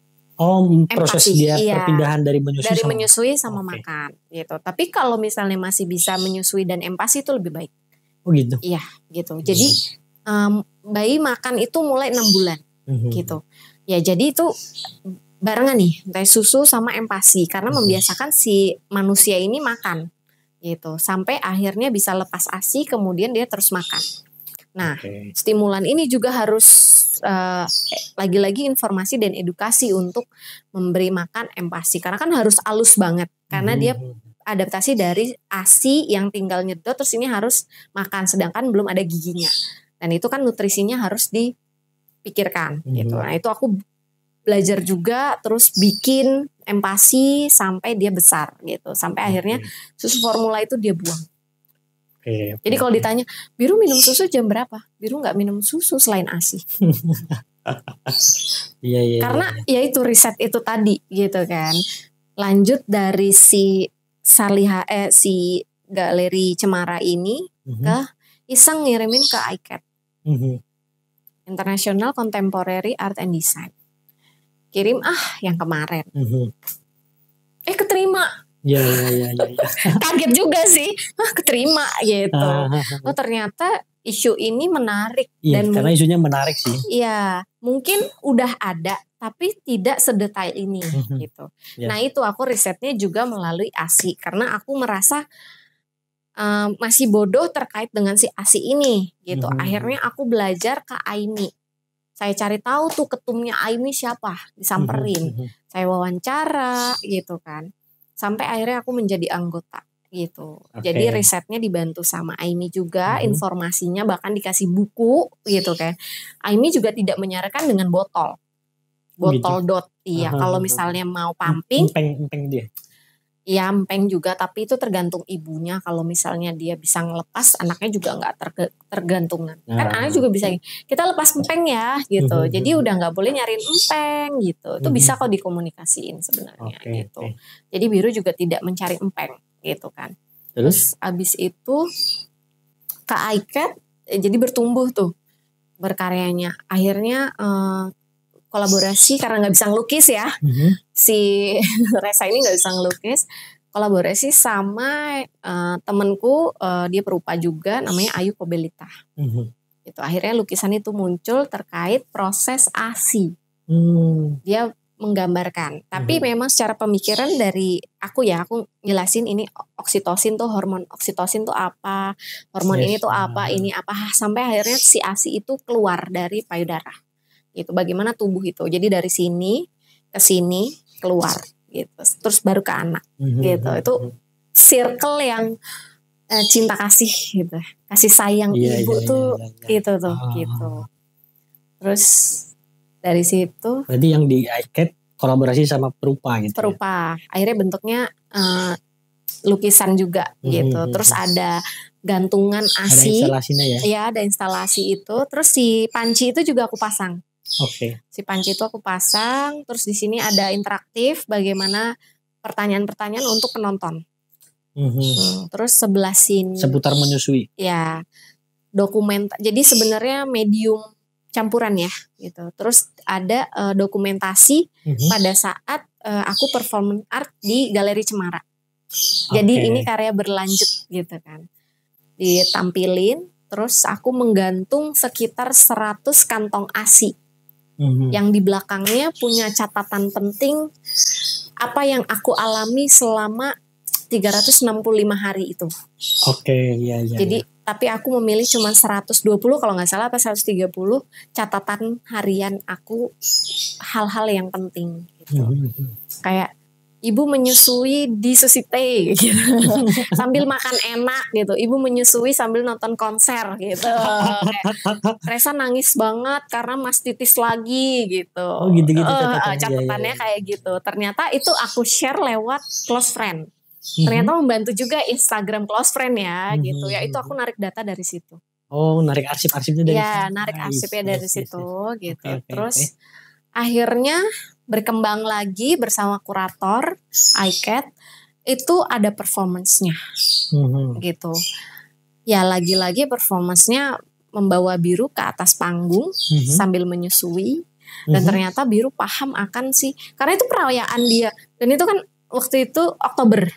Proses empati. dia Iya. perpindahan dari menyusui Dari sama menyusui sama Oke. makan gitu. Tapi kalau misalnya masih bisa menyusui dan empati itu lebih baik. Oh gitu. Iya gitu. Jadi bayi makan itu mulai 6 bulan gitu. Ya jadi itu barengan nih, kayak susu sama empasi karena membiasakan si manusia ini makan gitu. Sampai akhirnya bisa lepas ASI kemudian dia terus makan. Nah, Oke. stimulan ini juga harus lagi-lagi informasi dan edukasi untuk memberi makan empasi karena kan harus halus banget karena dia adaptasi dari ASI yang tinggal nyedot terus ini harus makan sedangkan belum ada giginya. Dan itu kan nutrisinya harus dipikirkan gitu. Nah, itu aku belajar juga terus bikin empasi sampai dia besar gitu. Sampai akhirnya susu formula itu dia buang. Jadi kalau ditanya, Biru minum susu jam berapa? Biru nggak minum susu selain ASI. Iya. Karena ya itu riset itu tadi gitu kan. Lanjut dari si Galeri Cemara ini ke iseng ngirimin ke ICAT. International Contemporary Art and Design. Kirim yang kemarin. Keterima. Iya. Kaget juga sih. Keterima gitu. Oh ternyata isu ini menarik. Iya, dan karena isunya menarik sih. Iya, mungkin udah ada tapi tidak sedetail ini gitu. Nah itu aku risetnya juga melalui ASI karena aku merasa masih bodoh terkait dengan si ASI ini gitu. Akhirnya aku belajar ke AIMI. Saya cari tahu tuh ketumnya AIMI siapa, disamperin. Saya wawancara gitu kan. Sampai akhirnya aku menjadi anggota gitu. Jadi risetnya dibantu sama AIMI juga, informasinya bahkan dikasih buku gitu kan. AIMI juga tidak menyarankan dengan botol dot. Iya, kalau misalnya mau pumping, empeng dia. Iya, empeng juga, tapi itu tergantung ibunya. Kalau misalnya dia bisa ngelepas, anaknya juga nggak tergantungan. Kan anaknya juga bisa, kita lepas empeng ya, gitu. Jadi udah nggak boleh nyariin empeng, gitu. Itu bisa kok dikomunikasiin sebenarnya, gitu. Jadi Biru juga tidak mencari empeng, gitu kan. Terus abis itu ke ICAT, jadi bertumbuh tuh berkaryanya. Akhirnya kolaborasi karena nggak bisa ngelukis ya, si Resa ini nggak bisa ngelukis, kolaborasi sama temenku, dia perupa juga, namanya Ayu Kobelita. Itu akhirnya lukisan itu muncul terkait proses ASI. Dia menggambarkan, tapi memang secara pemikiran dari aku jelasin ini oksitosin tuh, hormon oksitosin tuh apa, hormon ini tuh apa, ini apa, sampai akhirnya si ASI itu keluar dari payudara. Gitu, bagaimana tubuh itu. Jadi dari sini ke sini keluar gitu. Terus baru ke anak gitu. Itu circle yang cinta kasih gitu. Kasih sayang ibu tuh gitu tuh gitu. Terus dari situ berarti yang di ICAT kolaborasi sama perupa gitu. Perupa. Akhirnya bentuknya lukisan juga gitu. Terus ada gantungan ASI. Ada instalasinya ya. Iya, ada instalasi itu. Terus si panci itu juga aku pasang. Si panci itu aku pasang, terus di sini ada interaktif bagaimana pertanyaan-pertanyaan untuk penonton. Terus sebelah sini seputar menyusui. Ya, jadi sebenarnya medium campuran ya, gitu. Terus ada dokumentasi pada saat aku performance art di Galeri Cemara. Jadi ini karya berlanjut gitu kan. Ditampilin, terus aku menggantung sekitar 100 kantong ASI. Yang di belakangnya punya catatan penting apa yang aku alami selama 365 hari itu. Iya. Jadi tapi aku memilih cuma 120 kalau nggak salah apa 130 catatan harian aku, hal-hal yang penting gitu. Kayak ibu menyusui di Susite gitu. Sambil makan enak gitu. Ibu menyusui sambil nonton konser gitu. Resa nangis banget karena mastitis lagi gitu. Gitu catatannya kayak gitu. Ternyata itu aku share lewat close friend. Ternyata membantu juga Instagram close friend ya gitu. Ya itu aku narik data dari situ. Narik arsip-arsipnya dari situ. Ya, narik arsipnya dari situ gitu. Terus akhirnya berkembang lagi bersama kurator ICAT, itu ada performance-nya gitu. Ya lagi-lagi performance-nya membawa Biru ke atas panggung sambil menyusui. Dan ternyata Biru paham akan karena itu perayaan dia. Dan itu kan waktu itu Oktober.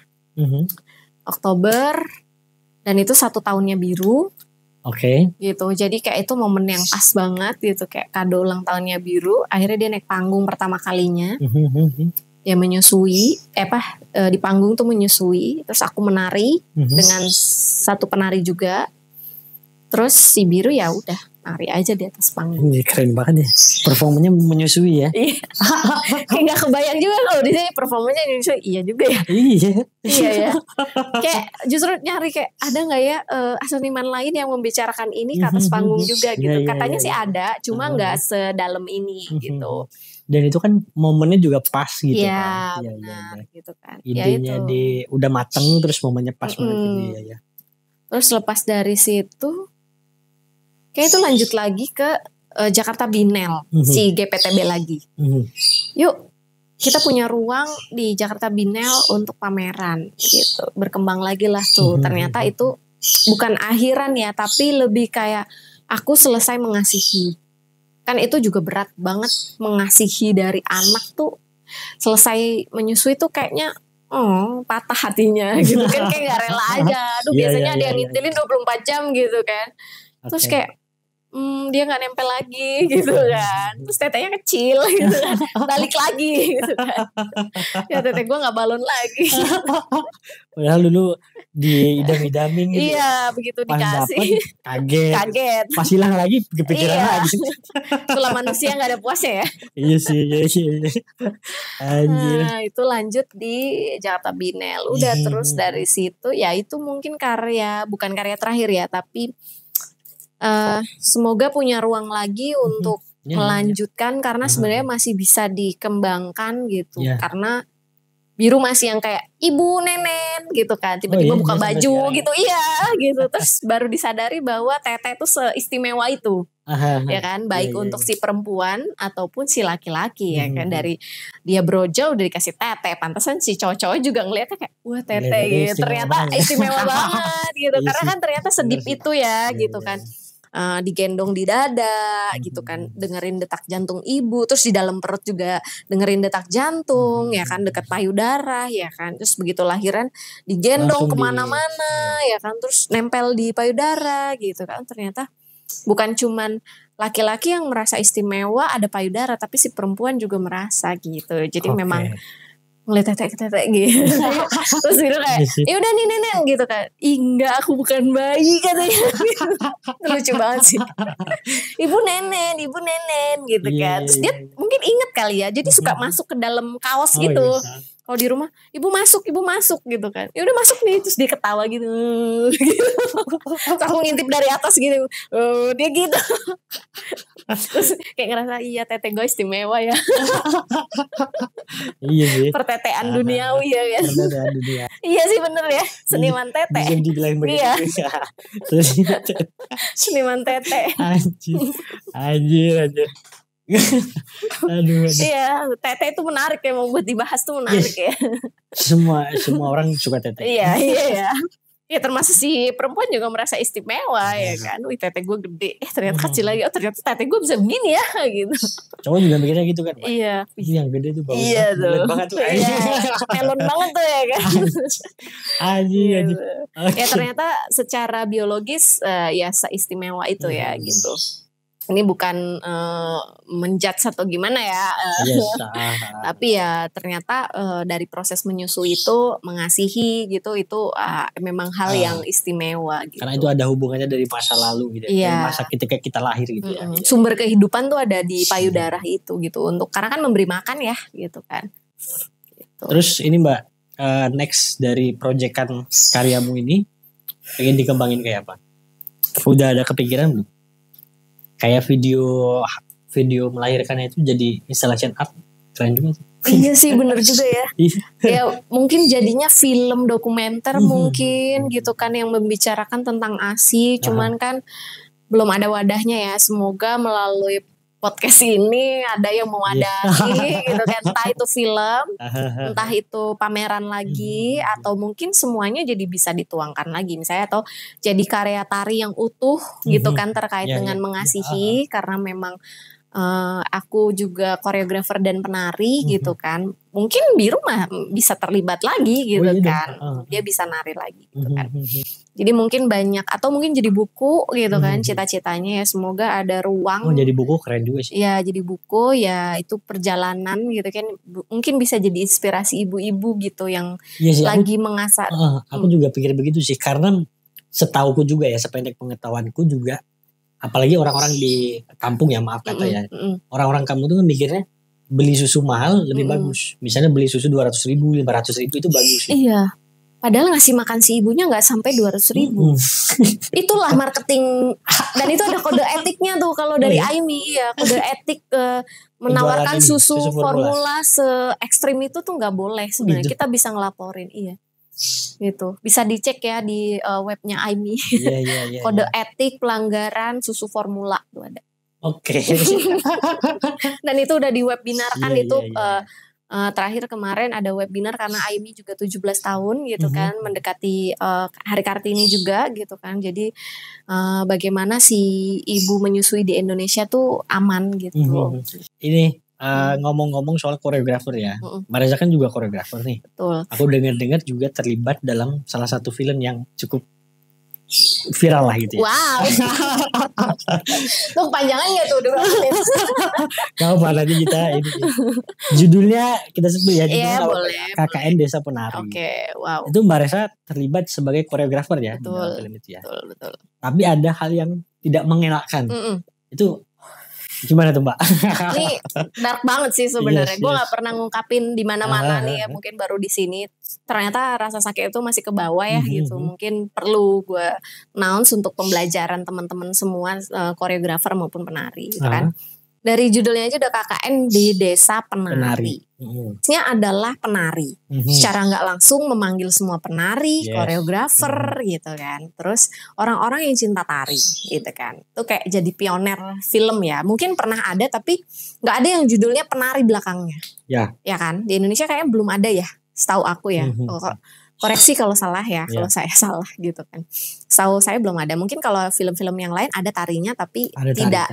Oktober, dan itu 1 tahunnya Biru. Gitu. Jadi kayak itu momen yang pas banget gitu, kayak kado ulang tahunnya Biru. Akhirnya dia naik panggung pertama kalinya. Ya menyusui, di panggung tuh menyusui. Terus aku menari dengan satu penari juga. Terus si Biru ya udah nari aja di atas panggung. Keren banget ya. Performanya menyusui ya. Kayak gak kebayang juga kalau di sini performanya menyusui. Iya juga ya. Iya ya. Kayak justru nyari kayak ada nggak ya seniman lain yang membicarakan ini ke atas panggung juga gitu. Katanya sih ada, cuma nggak sedalam ini gitu. Dan itu kan momennya juga pas gitu kan. Iya benar gitu kan. Idenya udah mateng, terus momennya pas banget gitu ya. Terus lepas dari situ kayak itu lanjut lagi ke Jakarta Binel, si GPTB lagi. Yuk kita punya ruang di Jakarta Binel untuk pameran gitu. Berkembang lagi lah tuh. Ternyata itu bukan akhiran ya, tapi lebih kayak aku selesai mengasihi. Kan itu juga berat banget mengasihi dari anak tuh. Selesai menyusui tuh kayaknya patah hatinya gitu kan, kayak gak rela aja. Aduh biasanya ada yang ngintilin 24 jam gitu kan. Terus kayak dia gak nempel lagi gitu kan. Terus tetenya kecil gitu kan. Balik lagi gitu kan. Ya tete gue gak balon lagi. Padahal dulu diidam-idamin gitu. Iya begitu dikasih. Kaget. Pas hilang lagi kepikiran lagi. Itulah manusia gak ada puasnya ya. Iya sih. Anjir. Nah itu lanjut di Jakarta Binel. Udah terus dari situ ya itu mungkin bukan karya terakhir ya, tapi semoga punya ruang lagi untuk melanjutkan karena sebenarnya masih bisa dikembangkan gitu. Karena Biru masih yang kayak ibu nenen gitu kan, tiba-tiba buka baju gitu, gitu. Terus baru disadari bahwa Tete itu seistimewa itu, ya kan, baik untuk si perempuan ataupun si laki-laki ya kan. Dari dia brojol udah dikasih Tete, pantesan si cowok-cowok juga ngeliatnya kayak wah Tete gitu, ternyata istimewa banget gitu, karena kan ternyata sedip itu ya gitu kan. Digendong di dada gitu kan, dengerin detak jantung ibu, terus di dalam perut juga dengerin detak jantung ya kan, dekat payudara ya kan, terus begitu lahiran digendong kemana-mana ya kan, terus nempel di payudara gitu kan. Ternyata bukan cuman laki-laki yang merasa istimewa ada payudara, tapi si perempuan juga merasa gitu. Jadi memang ngeliat Tete gitu. Terus Biru kayak ya udah nih nenek gitu kan. Enggak, aku bukan bayi katanya. Lucu banget sih. Ibu nenen gitu kan. Terus dia mungkin inget kali ya, jadi suka masuk ke dalam kaos gitu. Kalau di rumah ibu masuk gitu kan. Ya udah masuk nih, terus dia ketawa gitu. Terus aku ngintip dari atas gitu. Dia gitu. Terus kayak ngerasa iya Tete gue istimewa ya. Iya sih. Pertetean duniawi ya kan. Pertetean dunia. Iya sih bener ya. Seniman Tete. Bisa dibilang begitu. Iya. Seniman Tete. Anjir. Aduh. Iya, Tete itu menarik ya, mau buat dibahas tuh menarik ya. Semua orang suka Tete. Iya. Ya termasuk si perempuan juga merasa istimewa ya kan. Wih Tete gue gede, ternyata kecil lagi. Oh ternyata Tete gue bisa begini ya gitu. Cowok juga mikirnya gitu kan. Iya. Yang gede tuh bagus. Iya tuh. Banget tuh. Iya. Melon banget tuh ya kan. Anjir. Ya ternyata secara biologis ya seistimewa itu ya gitu. Ini bukan menjudge atau gimana ya, tapi ya ternyata dari proses menyusui itu mengasihi gitu, itu memang hal yang istimewa gitu. Karena itu ada hubungannya dari masa lalu gitu, dari masa ketika kita lahir gitu ya. Sumber kehidupan tuh ada di payudara itu gitu, untuk karena kan memberi makan ya gitu kan. Gitu. Terus ini Mbak, next dari proyekan karyamu ini pengen dikembangin kayak apa? Udah ada kepikiran belum? Kayak video melahirkannya itu jadi installation art, keren juga sih. Iya sih bener juga ya. Ya mungkin jadinya film dokumenter mungkin gitu kan, yang membicarakan tentang ASI. Cuman kan belum ada wadahnya ya. Semoga melalui podcast ini ada yang mewadahi gitu kan. Entah itu film, entah itu pameran lagi, atau mungkin semuanya jadi bisa dituangkan lagi misalnya, atau jadi karya tari yang utuh gitu kan, terkait dengan mengasihi. Karena memang aku juga koreografer dan penari gitu kan, mungkin Biru mah bisa terlibat lagi gitu kan, dia bisa nari lagi gitu kan. Jadi mungkin banyak, atau mungkin jadi buku gitu kan, cita-citanya ya, semoga ada ruang. Jadi buku keren juga sih. Ya jadi buku ya, itu perjalanan gitu kan, mungkin bisa jadi inspirasi ibu-ibu gitu yang lagi mengasah. Aku juga pikir begitu sih, karena setauku juga ya, sependek pengetahuanku juga, apalagi orang-orang di kampung ya, maaf kata ya, orang-orang kampung tuh kan mikirnya beli susu mahal lebih bagus. Misalnya beli susu 200.000, 500.000 itu bagus. Iya. Padahal ngasih makan si ibunya nggak sampai 200.000. Itulah marketing, dan itu ada kode etiknya tuh kalau dari Aimi. Ya, kode etik menawarkan susu formula se ekstrim itu tuh nggak boleh sebenarnya. Kita bisa ngelaporin, iya. Gitu. Bisa dicek ya di webnya Aimi. Kode etik pelanggaran susu formula tuh ada. Oke. Dan itu udah di webinarkan itu. Terakhir kemarin ada webinar karena Aimi juga 17 tahun gitu kan, mendekati Hari Kartini juga gitu kan. Jadi bagaimana si ibu menyusui di Indonesia tuh aman gitu. Ini ngomong-ngomong soal koreografer ya, Mbak Reza kan juga koreografer nih. Betul. Aku dengar-dengar juga terlibat dalam salah satu film yang cukup viral lah gitu ya. Wow. Tuh panjangan gak tuh 2 menit? Gak apa, nanti kita ini. Judulnya kita sebut ya. Iya boleh. KKN Desa Penari. Oke, wow. Itu Mbak Reza terlibat sebagai koreografer ya. Betul. Dalam film itu ya. Betul. Tapi ada hal yang tidak mengenakan. Itu gimana tuh Mbak? Ini dark banget sih sebenarnya. Gue gak pernah ngungkapin di mana-mana nih ya. Mungkin baru di sini. Ternyata rasa sakit itu masih ke bawah ya gitu. Mungkin perlu gue announce untuk pembelajaran teman-teman semua, koreografer maupun penari gitu kan. Dari judulnya aja udah KKN di Desa Penari. Maksudnya adalah penari. Secara nggak langsung memanggil semua penari, koreografer gitu kan. Terus orang-orang yang cinta tari gitu kan. Itu kayak jadi pioner film ya. Mungkin pernah ada tapi nggak ada yang judulnya penari belakangnya. Ya kan. Di Indonesia kayaknya belum ada ya. Setahu aku ya. Koreksi kalau salah ya, kalau saya salah gitu kan. Setahu saya belum ada. Mungkin kalau film-film yang lain ada tarinya tapi tidak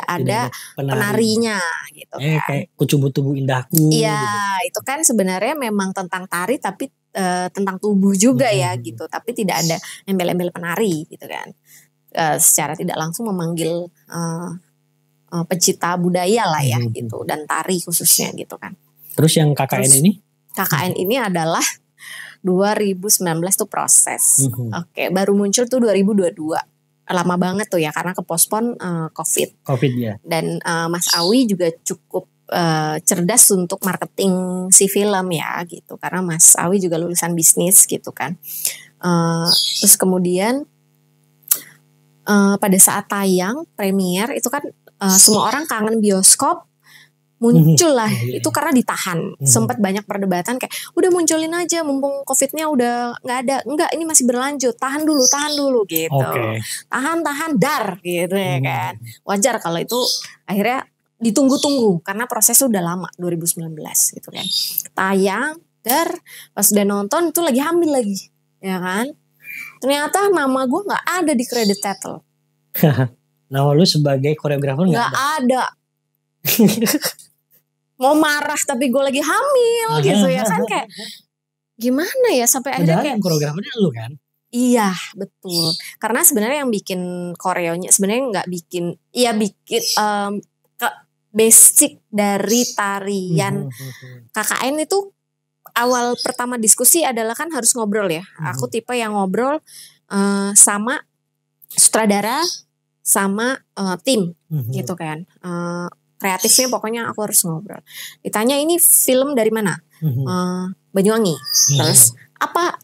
ada penarinya gitu kan. Kayak Kucumbu Tubuh Indahku. Iya, gitu. Itu kan sebenarnya memang tentang tari tapi tentang tubuh juga ya gitu. Tapi tidak ada embel-embel penari gitu kan. Secara tidak langsung memanggil pecinta budaya lah ya gitu, dan tari khususnya gitu kan. Terus yang KKN ini? KKN ini adalah 2019 tuh proses. Oke, baru muncul tuh 2022. Lama banget tuh ya karena kepospon COVID ya. Dan Mas Awi juga cukup cerdas untuk marketing si film ya gitu. Karena Mas Awi juga lulusan bisnis gitu kan. Terus kemudian pada saat tayang premier itu kan semua orang kangen bioskop. Muncul lah, itu karena ditahan. Sempat banyak perdebatan kayak udah munculin aja mumpung COVID-nya udah nggak ada. Enggak, ini masih berlanjut. Tahan dulu gitu. Tahan dar gitu ya kan. Wajar kalau itu akhirnya ditunggu-tunggu karena prosesnya udah lama 2019 gitu kan. Tayang, pas udah nonton itu lagi hamil lagi, ya kan. Ternyata nama gue nggak ada di credit title. Nama lu sebagai koreografer nggak ada. Mau marah tapi gue lagi hamil gitu ya kan, kayak gimana ya sampai akhirnya kayak koreografernya lu kan. Iya betul, karena sebenarnya yang bikin koreonya sebenarnya nggak bikin, basic dari tarian KKN itu. Awal pertama diskusi adalah kan harus ngobrol ya. Aku tipe yang ngobrol sama sutradara sama tim gitu kan. Kreatifnya pokoknya aku harus ngobrol. Ditanya ini film dari mana? Banyuwangi. Terus apa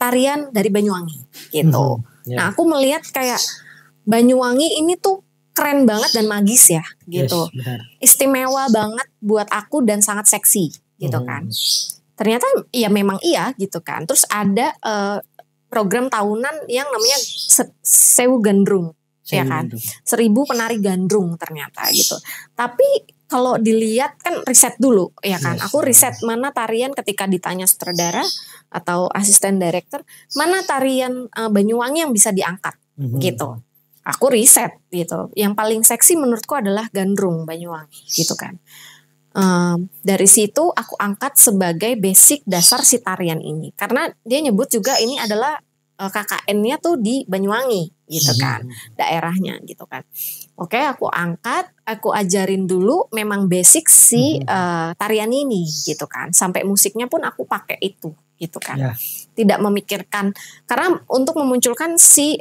tarian dari Banyuwangi gitu. Nah aku melihat kayak Banyuwangi ini tuh keren banget dan magis ya gitu. Istimewa banget buat aku dan sangat seksi gitu kan. Ternyata ya memang iya gitu kan. Terus ada program tahunan yang namanya Sewu Gandrung. Ya kan, 1000 penari gandrung ternyata gitu. Tapi kalau dilihat kan riset dulu ya kan. Aku riset mana tarian ketika ditanya sutradara atau asisten director, mana tarian Banyuwangi yang bisa diangkat gitu. aku riset gitu. Yang paling seksi menurutku adalah Gandrung Banyuwangi gitu kan. Dari situ aku angkat sebagai basic dasar si tarian ini. Karena dia nyebut juga ini adalah KKN-nya tuh di Banyuwangi gitu kan, daerahnya gitu kan. Oke, aku angkat, aku ajarin dulu memang basic si tarian ini gitu kan. Sampai musiknya pun aku pakai itu gitu kan. Ya. Tidak memikirkan, karena untuk memunculkan si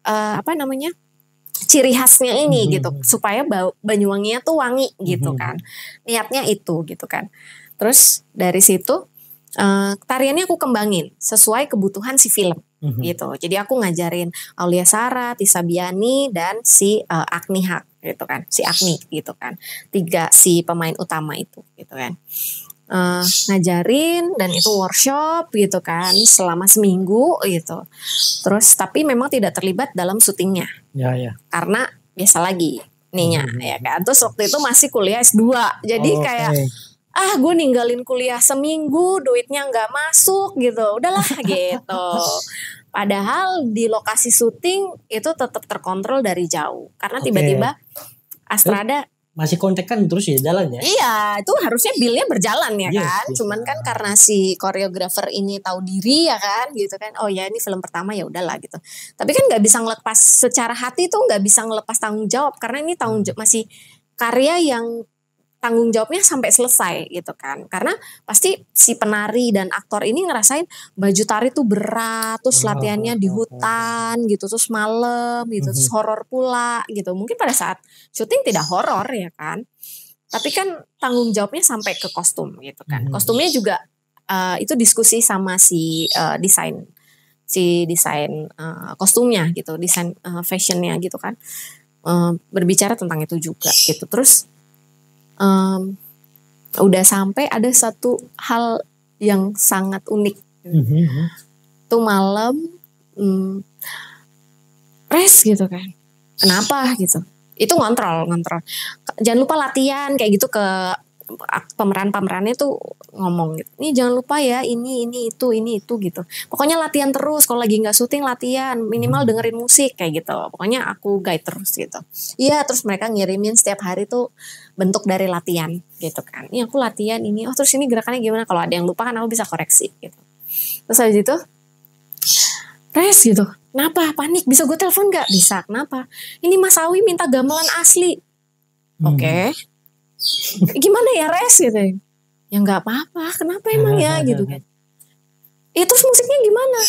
apa namanya, ciri khasnya ini gitu, supaya Banyuwanginya tuh wangi gitu kan. Niatnya itu gitu kan. Terus dari situ tariannya aku kembangin sesuai kebutuhan si film gitu. Jadi aku ngajarin Aulia Sara, Tisa Biani, dan si Agni Haq gitu kan, si Agni gitu kan. 3 si pemain utama itu gitu kan. Ngajarin dan itu workshop gitu kan selama seminggu gitu. Terus tapi memang tidak terlibat dalam syutingnya. Ya. Karena biasa lagi ininya ya kan. Terus waktu itu masih kuliah S2. Jadi kayak gue ninggalin kuliah seminggu, duitnya nggak masuk gitu, udahlah gitu. Padahal di lokasi syuting itu tetap terkontrol dari jauh, karena tiba-tiba Astrada masih kontekan terus ya jalan ya? Iya, itu harusnya billnya berjalan ya kan. Yes. Cuman kan karena si koreografer ini tahu diri ya kan, gitu kan. Oh ya ini film pertama ya udahlah gitu. Tapi kan nggak bisa ngelepas secara hati tuh, nggak bisa ngelepas tanggung jawab, karena ini tanggung jawab masih karya yang tanggung jawabnya sampai selesai gitu kan. Karena pasti si penari dan aktor ini ngerasain baju tari tuh berat, terus latihannya di hutan gitu, terus malam gitu, terus horor pula gitu. Mungkin pada saat syuting tidak horor ya kan. Tapi kan tanggung jawabnya sampai ke kostum gitu kan. Kostumnya juga itu diskusi sama si desain kostumnya gitu, desain fashionnya gitu kan. Berbicara tentang itu juga gitu. Terus udah sampai ada satu hal yang sangat unik. Tuh malam res gitu kan. Kenapa gitu? Itu ngontrol. Jangan lupa latihan kayak gitu, ke pemeran-pemerannya tuh ngomong gitu. Ini jangan lupa ya ini itu gitu. Pokoknya latihan terus, kalau lagi nggak syuting latihan, minimal dengerin musik kayak gitu. Pokoknya aku guide terus gitu. Iya, terus mereka ngirimin setiap hari tuh bentuk dari latihan gitu kan. Ini aku latihan ini. Oh terus ini gerakannya gimana? Kalau ada yang lupa kan aku bisa koreksi gitu. Terus habis itu res gitu. Kenapa? Panik. Bisa gue telepon gak? Bisa. Kenapa? Ini Mas Awi minta gamelan asli. Oke. Gimana ya res gitu. Ya gak apa-apa. Kenapa emang ya gitu kan. Ya terus musiknya gimana?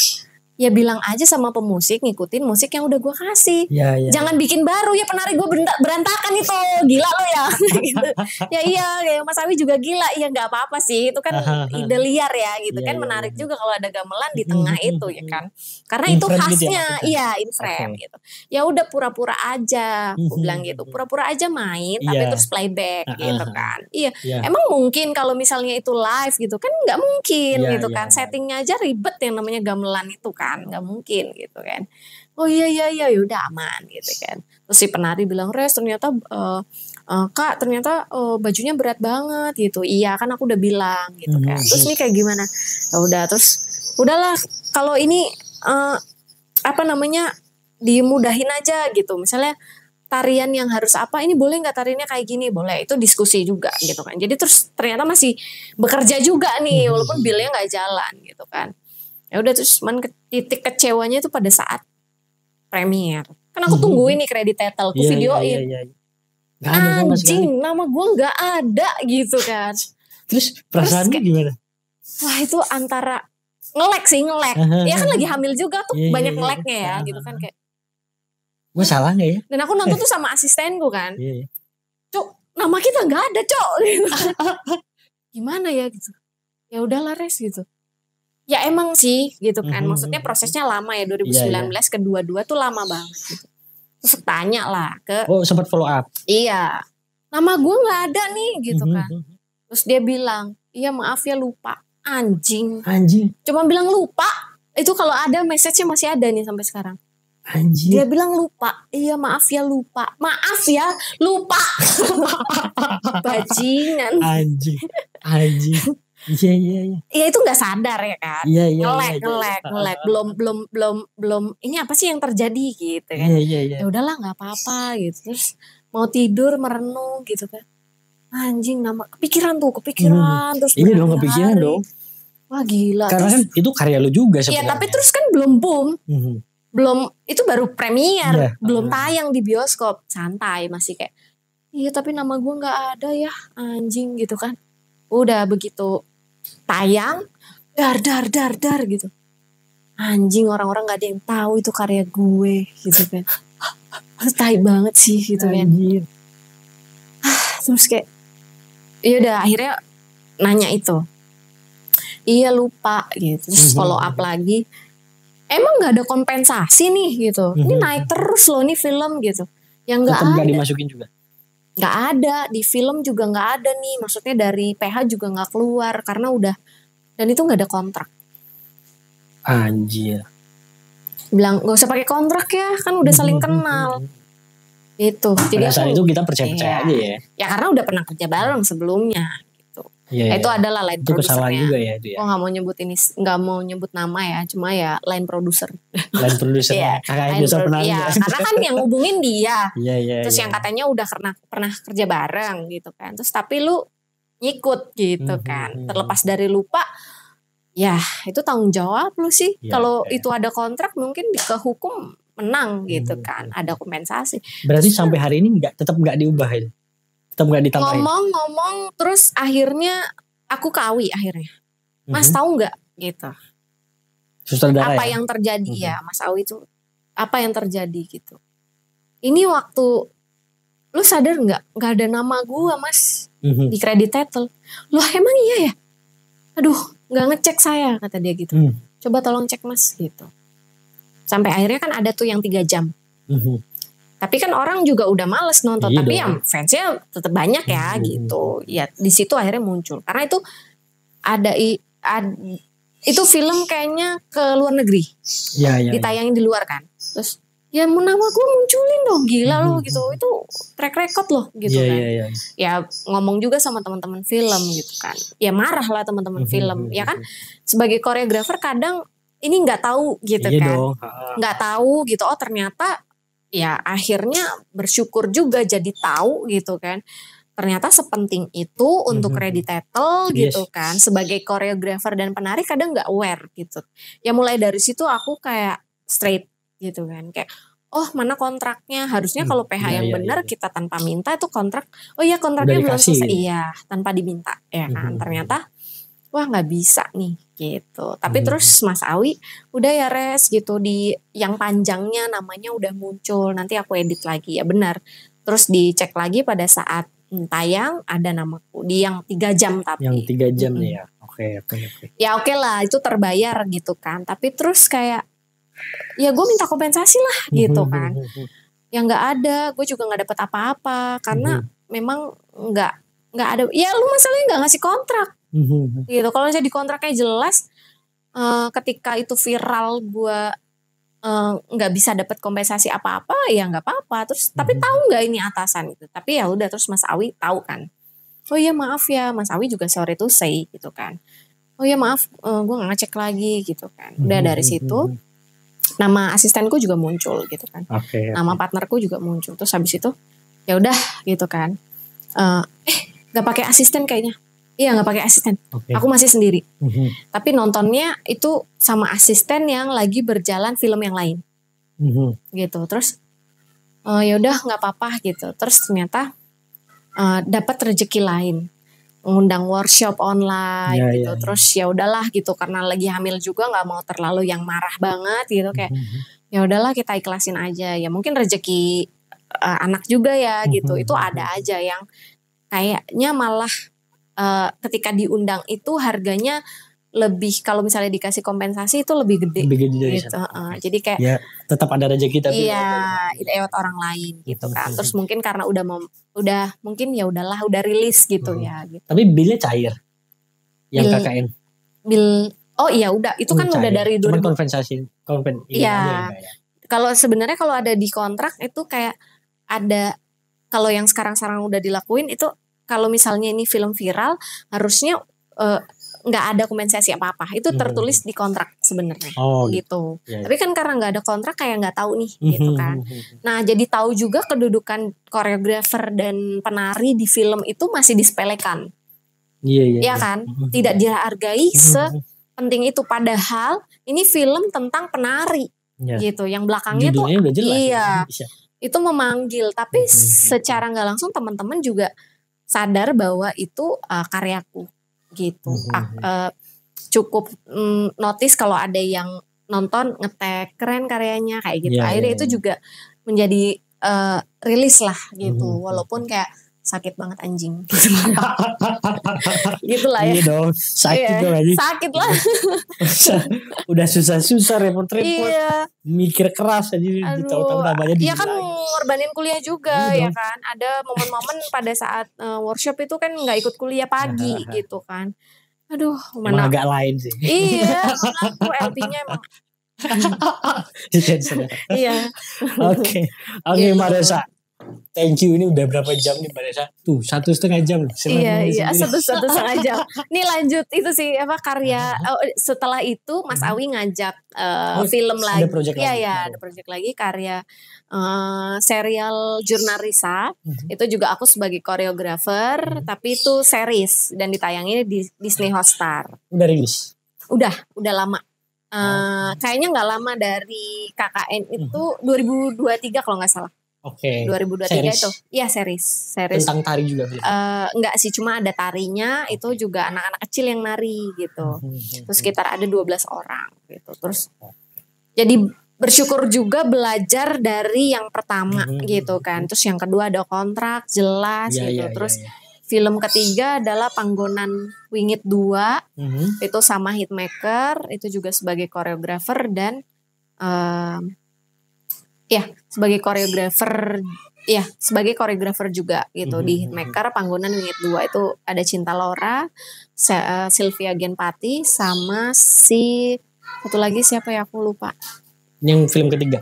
Ya bilang aja sama pemusik ngikutin musik yang udah gue kasih. Ya. Jangan bikin baru ya, penari gue berantakan itu. Gila lo ya. Gitu. Ya iya, Mas Awi juga gila. Ya gak apa-apa sih. Itu kan ide liar ya gitu kan. Menarik juga kalau ada gamelan di tengah itu ya kan. Karena itu khasnya. Iya, in frame gitu. Ya udah pura-pura aja. Gue bilang gitu. Pura-pura aja main tapi terus playback gitu kan. Iya. Emang mungkin kalau misalnya itu live gitu kan, gak mungkin gitu kan. Settingnya aja ribet yang namanya gamelan itu kan. Nggak mungkin gitu kan. Oh iya udah aman gitu kan. Terus si penari bilang, res ternyata kak ternyata bajunya berat banget gitu. Iya kan aku udah bilang gitu kan. Terus ini kayak gimana? Ya udah, terus udahlah kalau ini apa namanya, dimudahin aja gitu. Misalnya tarian yang harus apa, ini boleh nggak tariannya kayak gini? Boleh, itu diskusi juga gitu kan. Jadi terus ternyata masih bekerja juga nih walaupun billnya nggak jalan gitu kan. Ya udah, terus titik kecewanya itu pada saat premier. Kan aku tungguin nih kredit title, aku videoin. Anjing, nama gue nggak ada gitu kan. Terus perasaannya gimana? Wah itu antara ngelek. Ya kan lagi hamil juga tuh, banyak ngeleknya ya gitu kan, kayak gue salah nggak ya? Dan aku nonton tuh sama asistenku kan. Cuk, nama kita nggak ada cok gitu. Gimana ya gitu. Ya udahlah res gitu. Ya emang sih gitu kan. Maksudnya prosesnya lama ya, 2019 ke 22 tuh lama banget gitu. Terus tanya lah ke, oh sempat follow up. Iya, nama gue nggak ada nih gitu kan. Terus dia bilang, iya maaf ya lupa. Anjing. Cuma bilang lupa. Itu kalau ada message-nya masih ada nih sampai sekarang. Anjing. Dia bilang lupa. Iya maaf ya lupa. Maaf ya lupa. Bajingan. Anjing. Iya iya iya. Ya itu nggak sadar ya kan. Iya iya. Ngelek. Belum ini apa sih yang terjadi gitu kan. Iya iya iya. Ya udahlah nggak apa-apa gitu. Terus mau tidur merenung gitu kan. Anjing kepikiran terus Iya dong, kepikiran dong. Wah gila. Karena kan itu karya lu juga sebenarnya. Iya tapi terus kan belum boom. Belum, itu baru premier, belum tayang di bioskop. Santai masih kayak, iya tapi nama gue gak ada ya, anjing gitu kan. Udah begitu tayang, dar gitu. Anjing, orang-orang gak ada yang tahu itu karya gue gitu kan. Tai banget sih gitu kan. Terus kayak, iya udah akhirnya nanya itu. Iya lupa gitu. Terus follow up lagi. Emang gak ada kompensasi nih gitu. Ini naik terus loh nih film gitu. Yang gak ada. Tetap gak dimasukin juga? Gak ada. Di film juga gak ada nih. Maksudnya dari PH juga gak keluar. Karena udah. Dan itu gak ada kontrak. Anjir. Bilang gak usah pakai kontrak ya. Kan udah saling kenal. Itu. Pada saat itu kita percaya-percaya aja ya. Ya karena udah pernah kerja bareng sebelumnya. Ya, itu adalah line produsernya. Itu kesalahan juga ya itu ya. Gue nggak mau nyebut nama ya, cuma ya line produser. Line produser. Iya, karena kan yang hubungin dia. Iya. Terus yang katanya udah pernah kerja bareng gitu kan. Terus tapi lu ngikut gitu kan. Terlepas dari lupa, ya itu tanggung jawab lu sih. Kalau itu ada kontrak mungkin ke hukum menang gitu kan. Ada kompensasi. Berarti sampai hari ini tetap nggak diubah itu? Tetap gak ditambahin. Ngomong terus akhirnya aku ke Awi akhirnya. Mas tahu nggak gitu. Sutradara apa yang terjadi ya Mas Awi itu apa yang terjadi gitu. Ini waktu lu sadar nggak ada nama gua Mas di credit title. Loh emang iya ya? Aduh nggak ngecek saya kata dia gitu. Coba tolong cek Mas gitu. Sampai akhirnya kan ada tuh yang 3 jam. Tapi kan orang juga udah males nonton. Iya tapi dong. ya fansnya tetap banyak ya gitu. Ya di situ akhirnya muncul. Karena itu itu film kayaknya ke luar negeri. Iya. Ditayangin di luar kan. Terus ya nama gue munculin dong. Gila loh gitu. Itu track record loh gitu kan. Iya. Ya ngomong juga sama teman-teman film gitu kan. Ya marah lah teman-teman film. Ya kan sebagai koreografer kadang ini gak tahu gitu iya kan. Dong. Gak tahu gitu. Oh ternyata ya akhirnya bersyukur juga jadi tahu gitu kan. Ternyata sepenting itu untuk credit title gitu kan. Sebagai koreografer dan penari kadang gak aware gitu. Ya mulai dari situ aku kayak straight gitu kan. Kayak oh mana kontraknya. Harusnya kalau PH yang benar kita tanpa minta itu kontrak. Oh iya kontraknya belum selesai. Iya tanpa diminta ya kan. Ternyata wah gak bisa nih gitu. Tapi terus Mas Awi udah ya res gitu. Di yang panjangnya namanya udah muncul. Nanti aku edit lagi ya benar. Terus dicek lagi pada saat tayang ada namaku. Di yang 3 jam tapi. Yang 3 jam ya. Oke. Ya oke lah itu terbayar gitu kan. Tapi terus kayak ya gue minta kompensasi lah gitu kan. Yang gak ada. Gue juga gak dapet apa-apa. Karena memang gak ada. Ya lu masalahnya gak ngasih kontrak. Gitu. Kalau misalnya di kontraknya jelas ketika itu viral gue nggak bisa dapat kompensasi apa-apa ya nggak apa-apa. Terus tapi tahu nggak ini atasan gitu. Tapi ya udah terus Mas Awi tahu kan. Oh iya maaf ya Mas Awi juga sorry to say gitu kan. Oh iya maaf gue nggak ngecek lagi gitu kan. Udah dari situ nama asistenku juga muncul gitu kan. Nama partnerku juga muncul. Terus habis itu ya udah gitu kan. Nggak pakai asisten kayaknya. Iya nggak pakai asisten. Aku masih sendiri. Tapi nontonnya itu sama asisten yang lagi berjalan film yang lain. Gitu. Terus ya udah nggak apa-apa gitu. Terus ternyata dapat rezeki lain. Ngundang workshop online gitu. Terus ya udahlah gitu karena lagi hamil juga nggak mau terlalu yang marah banget gitu kayak ya udahlah kita ikhlasin aja. Ya mungkin rezeki anak juga ya gitu. Itu ada aja yang kayaknya malah ketika diundang itu harganya lebih kalau misalnya dikasih kompensasi itu lebih gede dari gitu. Jadi kayak ya tetap ada rezeki tapi iya lewat orang lain gitu kan. Terus mungkin karena udah mungkin ya udahlah udah rilis gitu ya gitu. Tapi bilnya cair yang KKN oh iya udah itu kan cair. Udah dari cuman kompensasi iya kalau sebenarnya kalau ada di kontrak itu kayak ada kalau yang sekarang udah dilakuin itu kalau misalnya ini film viral harusnya nggak ada kompensasi apa-apa. Itu tertulis di kontrak sebenarnya. Gitu. Ya. Tapi kan karena nggak ada kontrak kayak nggak tahu nih gitu kan. Nah jadi tahu juga kedudukan koreografer dan penari di film itu masih disepelekan. Iya kan? Tidak dihargai sepenting itu. Padahal ini film tentang penari gitu. Yang belakangnya judulnya tuh udah jelas, iya. Itu memanggil. Tapi secara nggak langsung teman-teman juga sadar bahwa itu karyaku. Gitu. Cukup notice kalau ada yang nonton nge-tag keren karyanya kayak gitu. Akhirnya itu juga menjadi rilis lah gitu. Walaupun kayak sakit banget anjing. Gitu lah ya. Iya dong, sakit dong aja. Sakit lah. Udah susah-susah repot-repot. Mikir keras aja tahu-tahu namanya Iya kan ngorbanin kuliah juga ya kan. Ada momen-momen pada saat workshop itu kan nggak ikut kuliah pagi gitu kan. Aduh, emang agak lain sih. Iya, aku LP-nya emang. Iya. Oke, Mbak Resa. Thank you, ini udah berapa jam nih Mbak Resa? Tuh 1,5 jam. Iya, 1,5 jam. Nih lanjut itu sih apa karya. Setelah itu Mas Awi ngajak film lagi. Ada project lagi. Iya, ada project lagi karya serial Jurnalisa. Itu juga aku sebagai koreografer, tapi itu series dan ditayangin di Disney Hotstar. Udah rilis? Udah lama. Kayaknya nggak lama dari KKN itu 2023 kalau nggak salah. Oke. 2023 series. Itu. Iya series. Tentang tari juga. Enggak sih, cuma ada tarinya, itu juga anak-anak kecil yang nari gitu. Terus sekitar ada 12 orang gitu. Terus jadi bersyukur juga belajar dari yang pertama gitu kan. Terus yang kedua ada kontrak jelas gitu. Terus film ketiga adalah Panggonan Wingit 2. Itu sama Hitmaker, itu juga sebagai koreografer dan sebagai koreografer juga gitu. Di Hitmaker Panggonan Wingit 2 itu ada Cinta Laura, Sylvia Genpati sama si satu lagi siapa ya aku lupa. Yang film ketiga?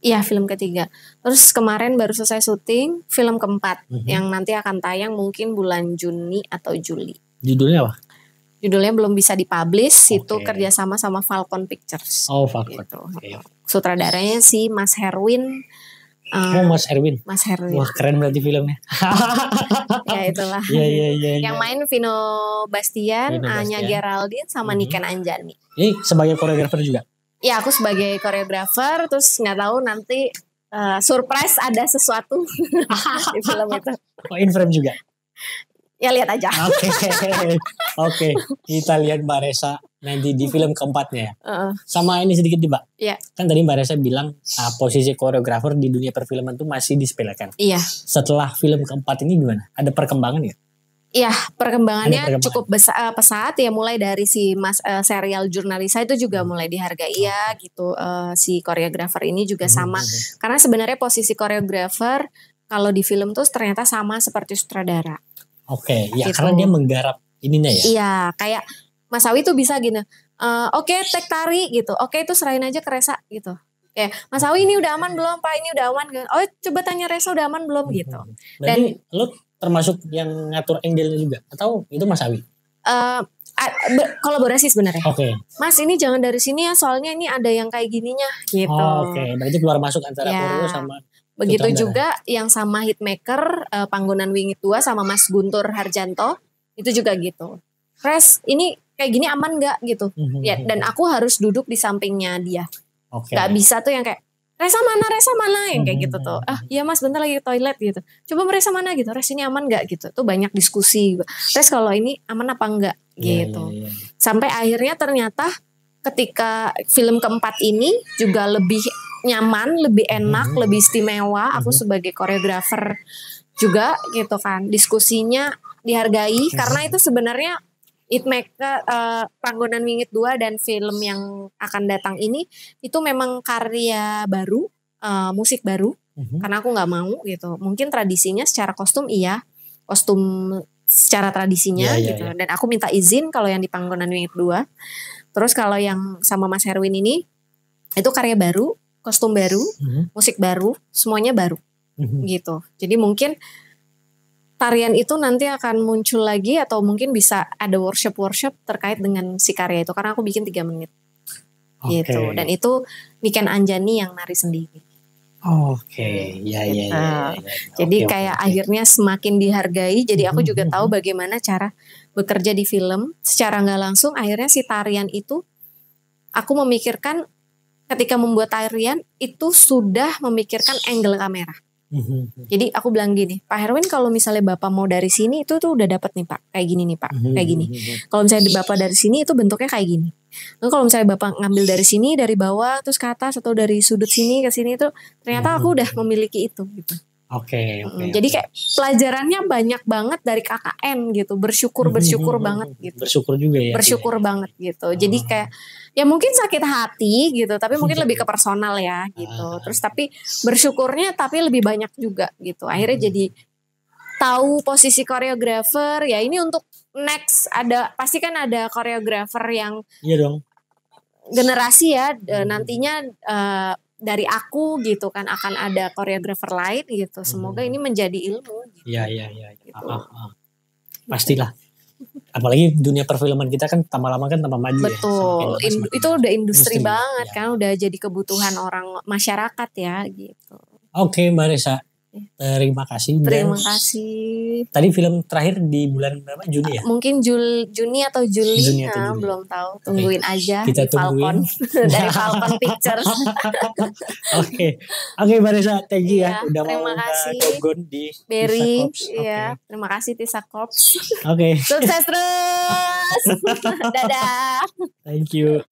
Iya, film ketiga. Terus kemarin baru selesai syuting film keempat yang nanti akan tayang mungkin bulan Juni atau Juli. Judulnya apa? Judulnya belum bisa dipublish, itu kerjasama sama Falcon Pictures. Oh, Falcon. Gitu. Sutradaranya si Mas Herwin. Mas Herwin. Wah, keren berarti filmnya. Ya itulah. Iya. Yang main Vino Bastian, Anya Geraldine sama Niken Anjani. Ini sebagai koreografer juga? Ya, aku sebagai koreografer, terus nggak tahu nanti surprise ada sesuatu di film itu. Oh, in frame juga? Ya lihat aja. Oke. Kita lihat Mbak Resa nanti di film keempatnya ya. Sama ini sedikit nih Mbak. Iya. Kan tadi Mbak Resa bilang posisi koreografer di dunia perfilman itu masih disepelekan. Iya. Setelah film keempat ini gimana? Ada perkembangan ya? Iya, perkembangannya cukup pesat ya, mulai dari si serial Jurnalisa itu juga mulai dihargai ya gitu. Si koreografer ini juga sama. Karena sebenarnya posisi koreografer kalau di film tuh ternyata sama seperti sutradara. Oke, ya gitu. Karena dia menggarap ininya ya. Iya, kayak Mas Awi tuh bisa gini. Oke, tek tari gitu. Oke, itu serahin aja ke Resa gitu. Ya, Mas Awi ini udah aman belum Pak? Ini udah aman. Oh, coba tanya Resa udah aman belum gitu. Dan lo termasuk yang ngatur angle-nya juga atau itu Mas Awi? Kolaborasi sebenarnya. Oke. Mas ini jangan dari sini ya, soalnya ini ada yang kayak gininya gitu. Oke. Berarti keluar masuk antara koreo sama. Begitu juga yang sama Hitmaker Panggonan Wingit 2 sama Mas Guntur Harjanto itu juga gitu. Res ini kayak gini aman nggak gitu? Ya, dan aku harus duduk di sampingnya dia. Gak bisa tuh yang kayak Resa mana yang kayak gitu tuh. Iya Mas bentar lagi ke toilet gitu. Coba Resa mana gitu. Res ini aman nggak gitu. Tuh banyak diskusi. Res kalau ini aman apa enggak gitu. Sampai akhirnya ternyata ketika film keempat ini juga lebih nyaman, lebih enak, lebih istimewa. Aku sebagai koreografer juga gitu kan. Diskusinya dihargai karena itu sebenarnya Hitmaker Panggonan Wingit 2 dan film yang akan datang ini itu memang karya baru, musik baru. Karena aku nggak mau gitu. Mungkin tradisinya secara kostum kostum secara tradisinya gitu. Dan aku minta izin kalau yang di Panggonan Wingit 2. Terus kalau yang sama Mas Herwin ini itu karya baru, kostum baru, musik baru, semuanya baru gitu. Jadi mungkin tarian itu nanti akan muncul lagi atau mungkin bisa ada workshop terkait dengan si karya itu karena aku bikin 3 menit gitu dan itu Niken Anjani yang nari sendiri. Ya. Jadi kayak akhirnya semakin dihargai jadi aku juga tahu bagaimana cara bekerja di film secara nggak langsung akhirnya si tarian itu aku memikirkan ketika membuat tarian itu sudah memikirkan angle kamera. Jadi aku bilang gini, Pak Herwin kalau misalnya Bapak mau dari sini itu tuh udah dapat nih Pak, kayak gini nih Pak, kayak gini. Kalau misalnya Bapak dari sini itu bentuknya kayak gini. Lalu kalau misalnya Bapak ngambil dari sini, dari bawah terus ke atas atau dari sudut sini ke sini itu ternyata aku udah memiliki itu gitu. Jadi kayak pelajarannya banyak banget dari KKN gitu, bersyukur banget gitu. Bersyukur juga ya. Bersyukur banget gitu. Jadi kayak ya mungkin sakit hati gitu, tapi mungkin lebih ke personal ya gitu. Terus tapi bersyukurnya tapi lebih banyak juga gitu. Akhirnya jadi tahu posisi koreografer ya ini untuk next ada pasti kan ada koreografer yang generasi ya nantinya dari aku gitu kan akan ada koreografer lain gitu. Semoga ini menjadi ilmu. Gitu. Iya. Gitu. Pastilah. Apalagi dunia perfilman kita kan tambah lama kan tambah maju. Betul. Ya. Itu udah industri banget kan udah jadi kebutuhan orang masyarakat ya gitu. Oke, Mbak Resa. Terima kasih. Terima kasih. Tadi film terakhir di bulan berapa? Juni ya? Mungkin Juni atau Juli. Belum tahu. Tungguin aja. Kita tungguin. Falcon. Dari Falcon Pictures. Oke, Mbak Resa. Thank you ya. Udah terima kasih. Dogon di Berry. Iya. Terima kasih Tisa Corps. Oke. Sukses terus. Dadah. Thank you.